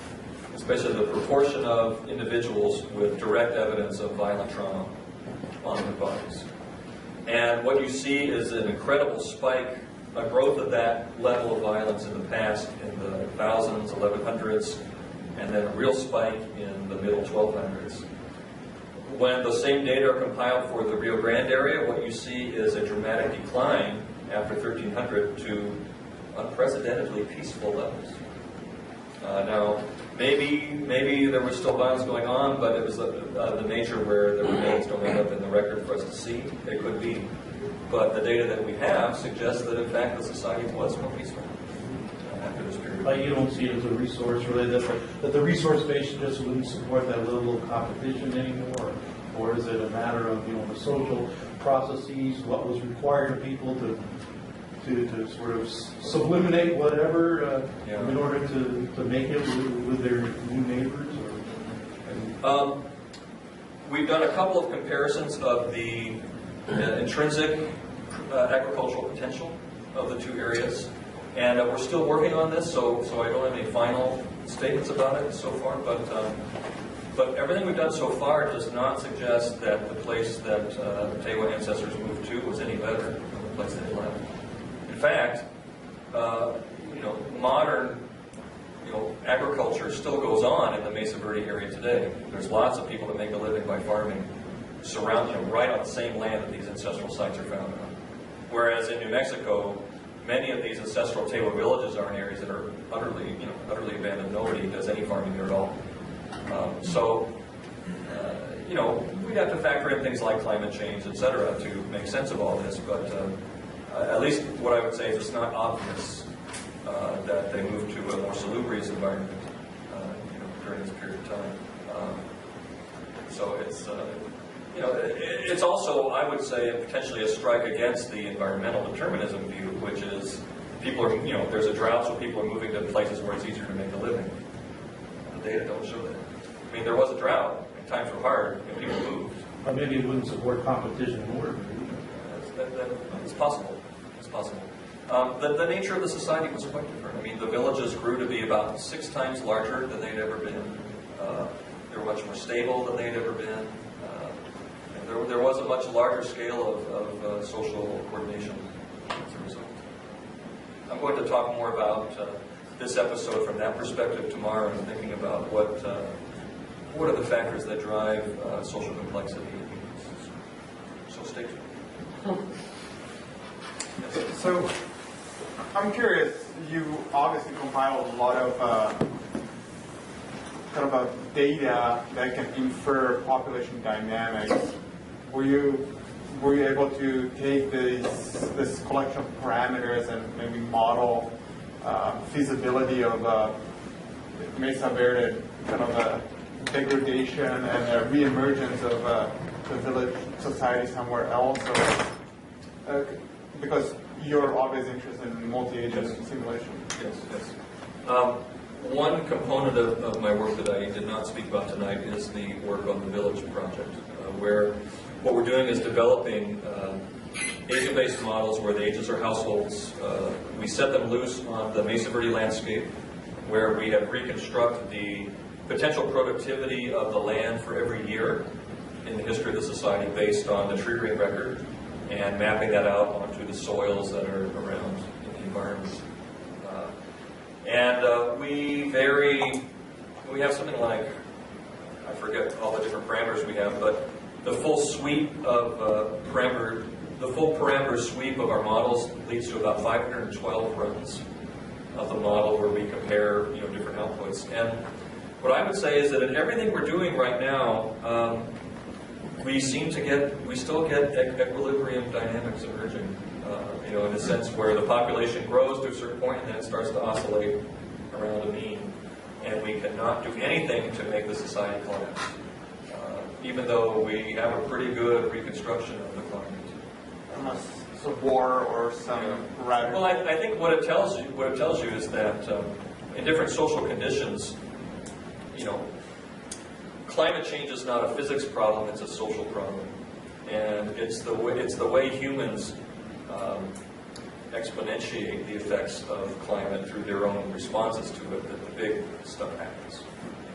Speaker 2: It's basically the proportion of individuals with direct evidence of violent trauma on their bodies. And what you see is an incredible spike, a growth of that level of violence in the past in the thousands, 1100s, and then a real spike in the middle 1200s. When the same data are compiled for the Rio Grande area, what you see is a dramatic decline after 1300 to unprecedentedly peaceful levels. Now, maybe there was still violence going on, but it was the nature where the remains don't end up in the record for us to see. It could be. But the data that we have suggests that, in fact, the society was more peaceful after this period.
Speaker 3: You don't see it as a resource, really, that the resource base just wouldn't support that level of competition anymore? Or is it a matter of, the social processes, what was required of people to sort of subliminate whatever in order to make it with their new neighbors?
Speaker 2: We've done a couple of comparisons of the intrinsic agricultural potential of the two areas, and we're still working on this, so I don't have any final statements about it so far, but everything we've done so far does not suggest that the place that the Tewa ancestors moved to was any better than the place they left. In fact, modern agriculture still goes on in the Mesa Verde area today. There's lots of people that make a living by farming right on the same land that these ancestral sites are found on. Whereas in New Mexico, many of these ancestral Tewa villages are in areas that are utterly abandoned. Nobody does any farming there at all. We'd have to factor in things like climate change, et cetera, to make sense of all this, but at least what I would say is it's not obvious that they moved to a more salubrious environment during this period of time. So it's also, I would say, potentially a strike against the environmental determinism view, which is people are, there's a drought, so people are moving to places where it's easier to make a living. The data don't show that. I mean, there was a drought, and times were hard, and people moved.
Speaker 3: Or maybe it wouldn't support competition more.
Speaker 2: It's possible. It's possible. The nature of the society was quite different. I mean, the villages grew to be about 6 times larger than they'd ever been. They were much more stable than they'd ever been. And there was a much larger scale of social coordination as a result. I'm going to talk more about this episode from that perspective tomorrow, and thinking about what are the factors that drive social complexity. So stay tuned.
Speaker 1: So, I'm curious, you obviously compiled a lot of data that can infer population dynamics. Were you able to take this collection of parameters and maybe model feasibility of Mesa Verde degradation and reemergence of the village society somewhere else? Or, because you're always interested in multi-agent simulation.
Speaker 2: Yes. One component of my work that I did not speak about tonight is the work on the village project, where what we're doing is developing agent-based models where the agents are households. We set them loose on the Mesa Verde landscape, where we have reconstructed the potential productivity of the land for every year in the history of the society based on the tree ring record and mapping that out onto the soils that are around in the environment. We have something like, I forget all the different parameters we have, but the full sweep of the full parameter sweep of our models leads to about 512 runs of the model where we compare different outputs. And what I would say is that in everything we're doing right now, we still get equilibrium dynamics emerging. In a sense where the population grows to a certain point and then it starts to oscillate around a mean, and we cannot do anything to make the society collapse, even though we have a pretty good reconstruction of the climate.
Speaker 1: Unless it's a war or some radical.
Speaker 2: Well, I think what it tells you is that in different social conditions, climate change is not a physics problem; it's a social problem, and it's the way humans exponentiate the effects of climate through their own responses to it that the big stuff happens.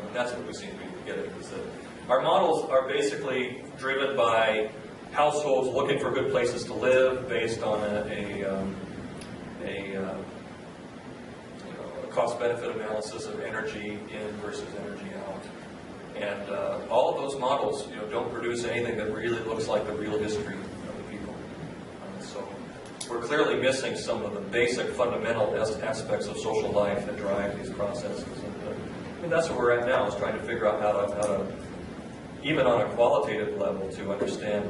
Speaker 2: And that's what we seem to be getting, is that our models are basically driven by households looking for good places to live based on a cost-benefit analysis of energy in versus energy out. And all of those models don't produce anything that really looks like the real history of the people. So we're clearly missing some of the basic fundamental aspects of social life that drive these processes. And that's where we're at now, is trying to figure out how to, even on a qualitative level, to understand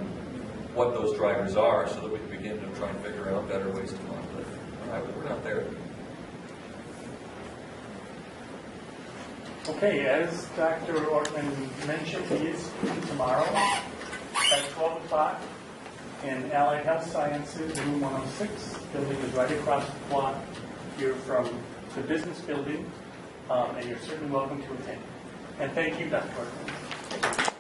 Speaker 2: what those drivers are so that we can begin to try and figure out better ways to model it. We're not there.
Speaker 7: Okay, as Dr. Ortman mentioned, he is speaking tomorrow at 12 o'clock in Allied Health Sciences, room 106. Building is right across the block here from the business building, and you're certainly welcome to attend. And thank you, Dr. Ortman.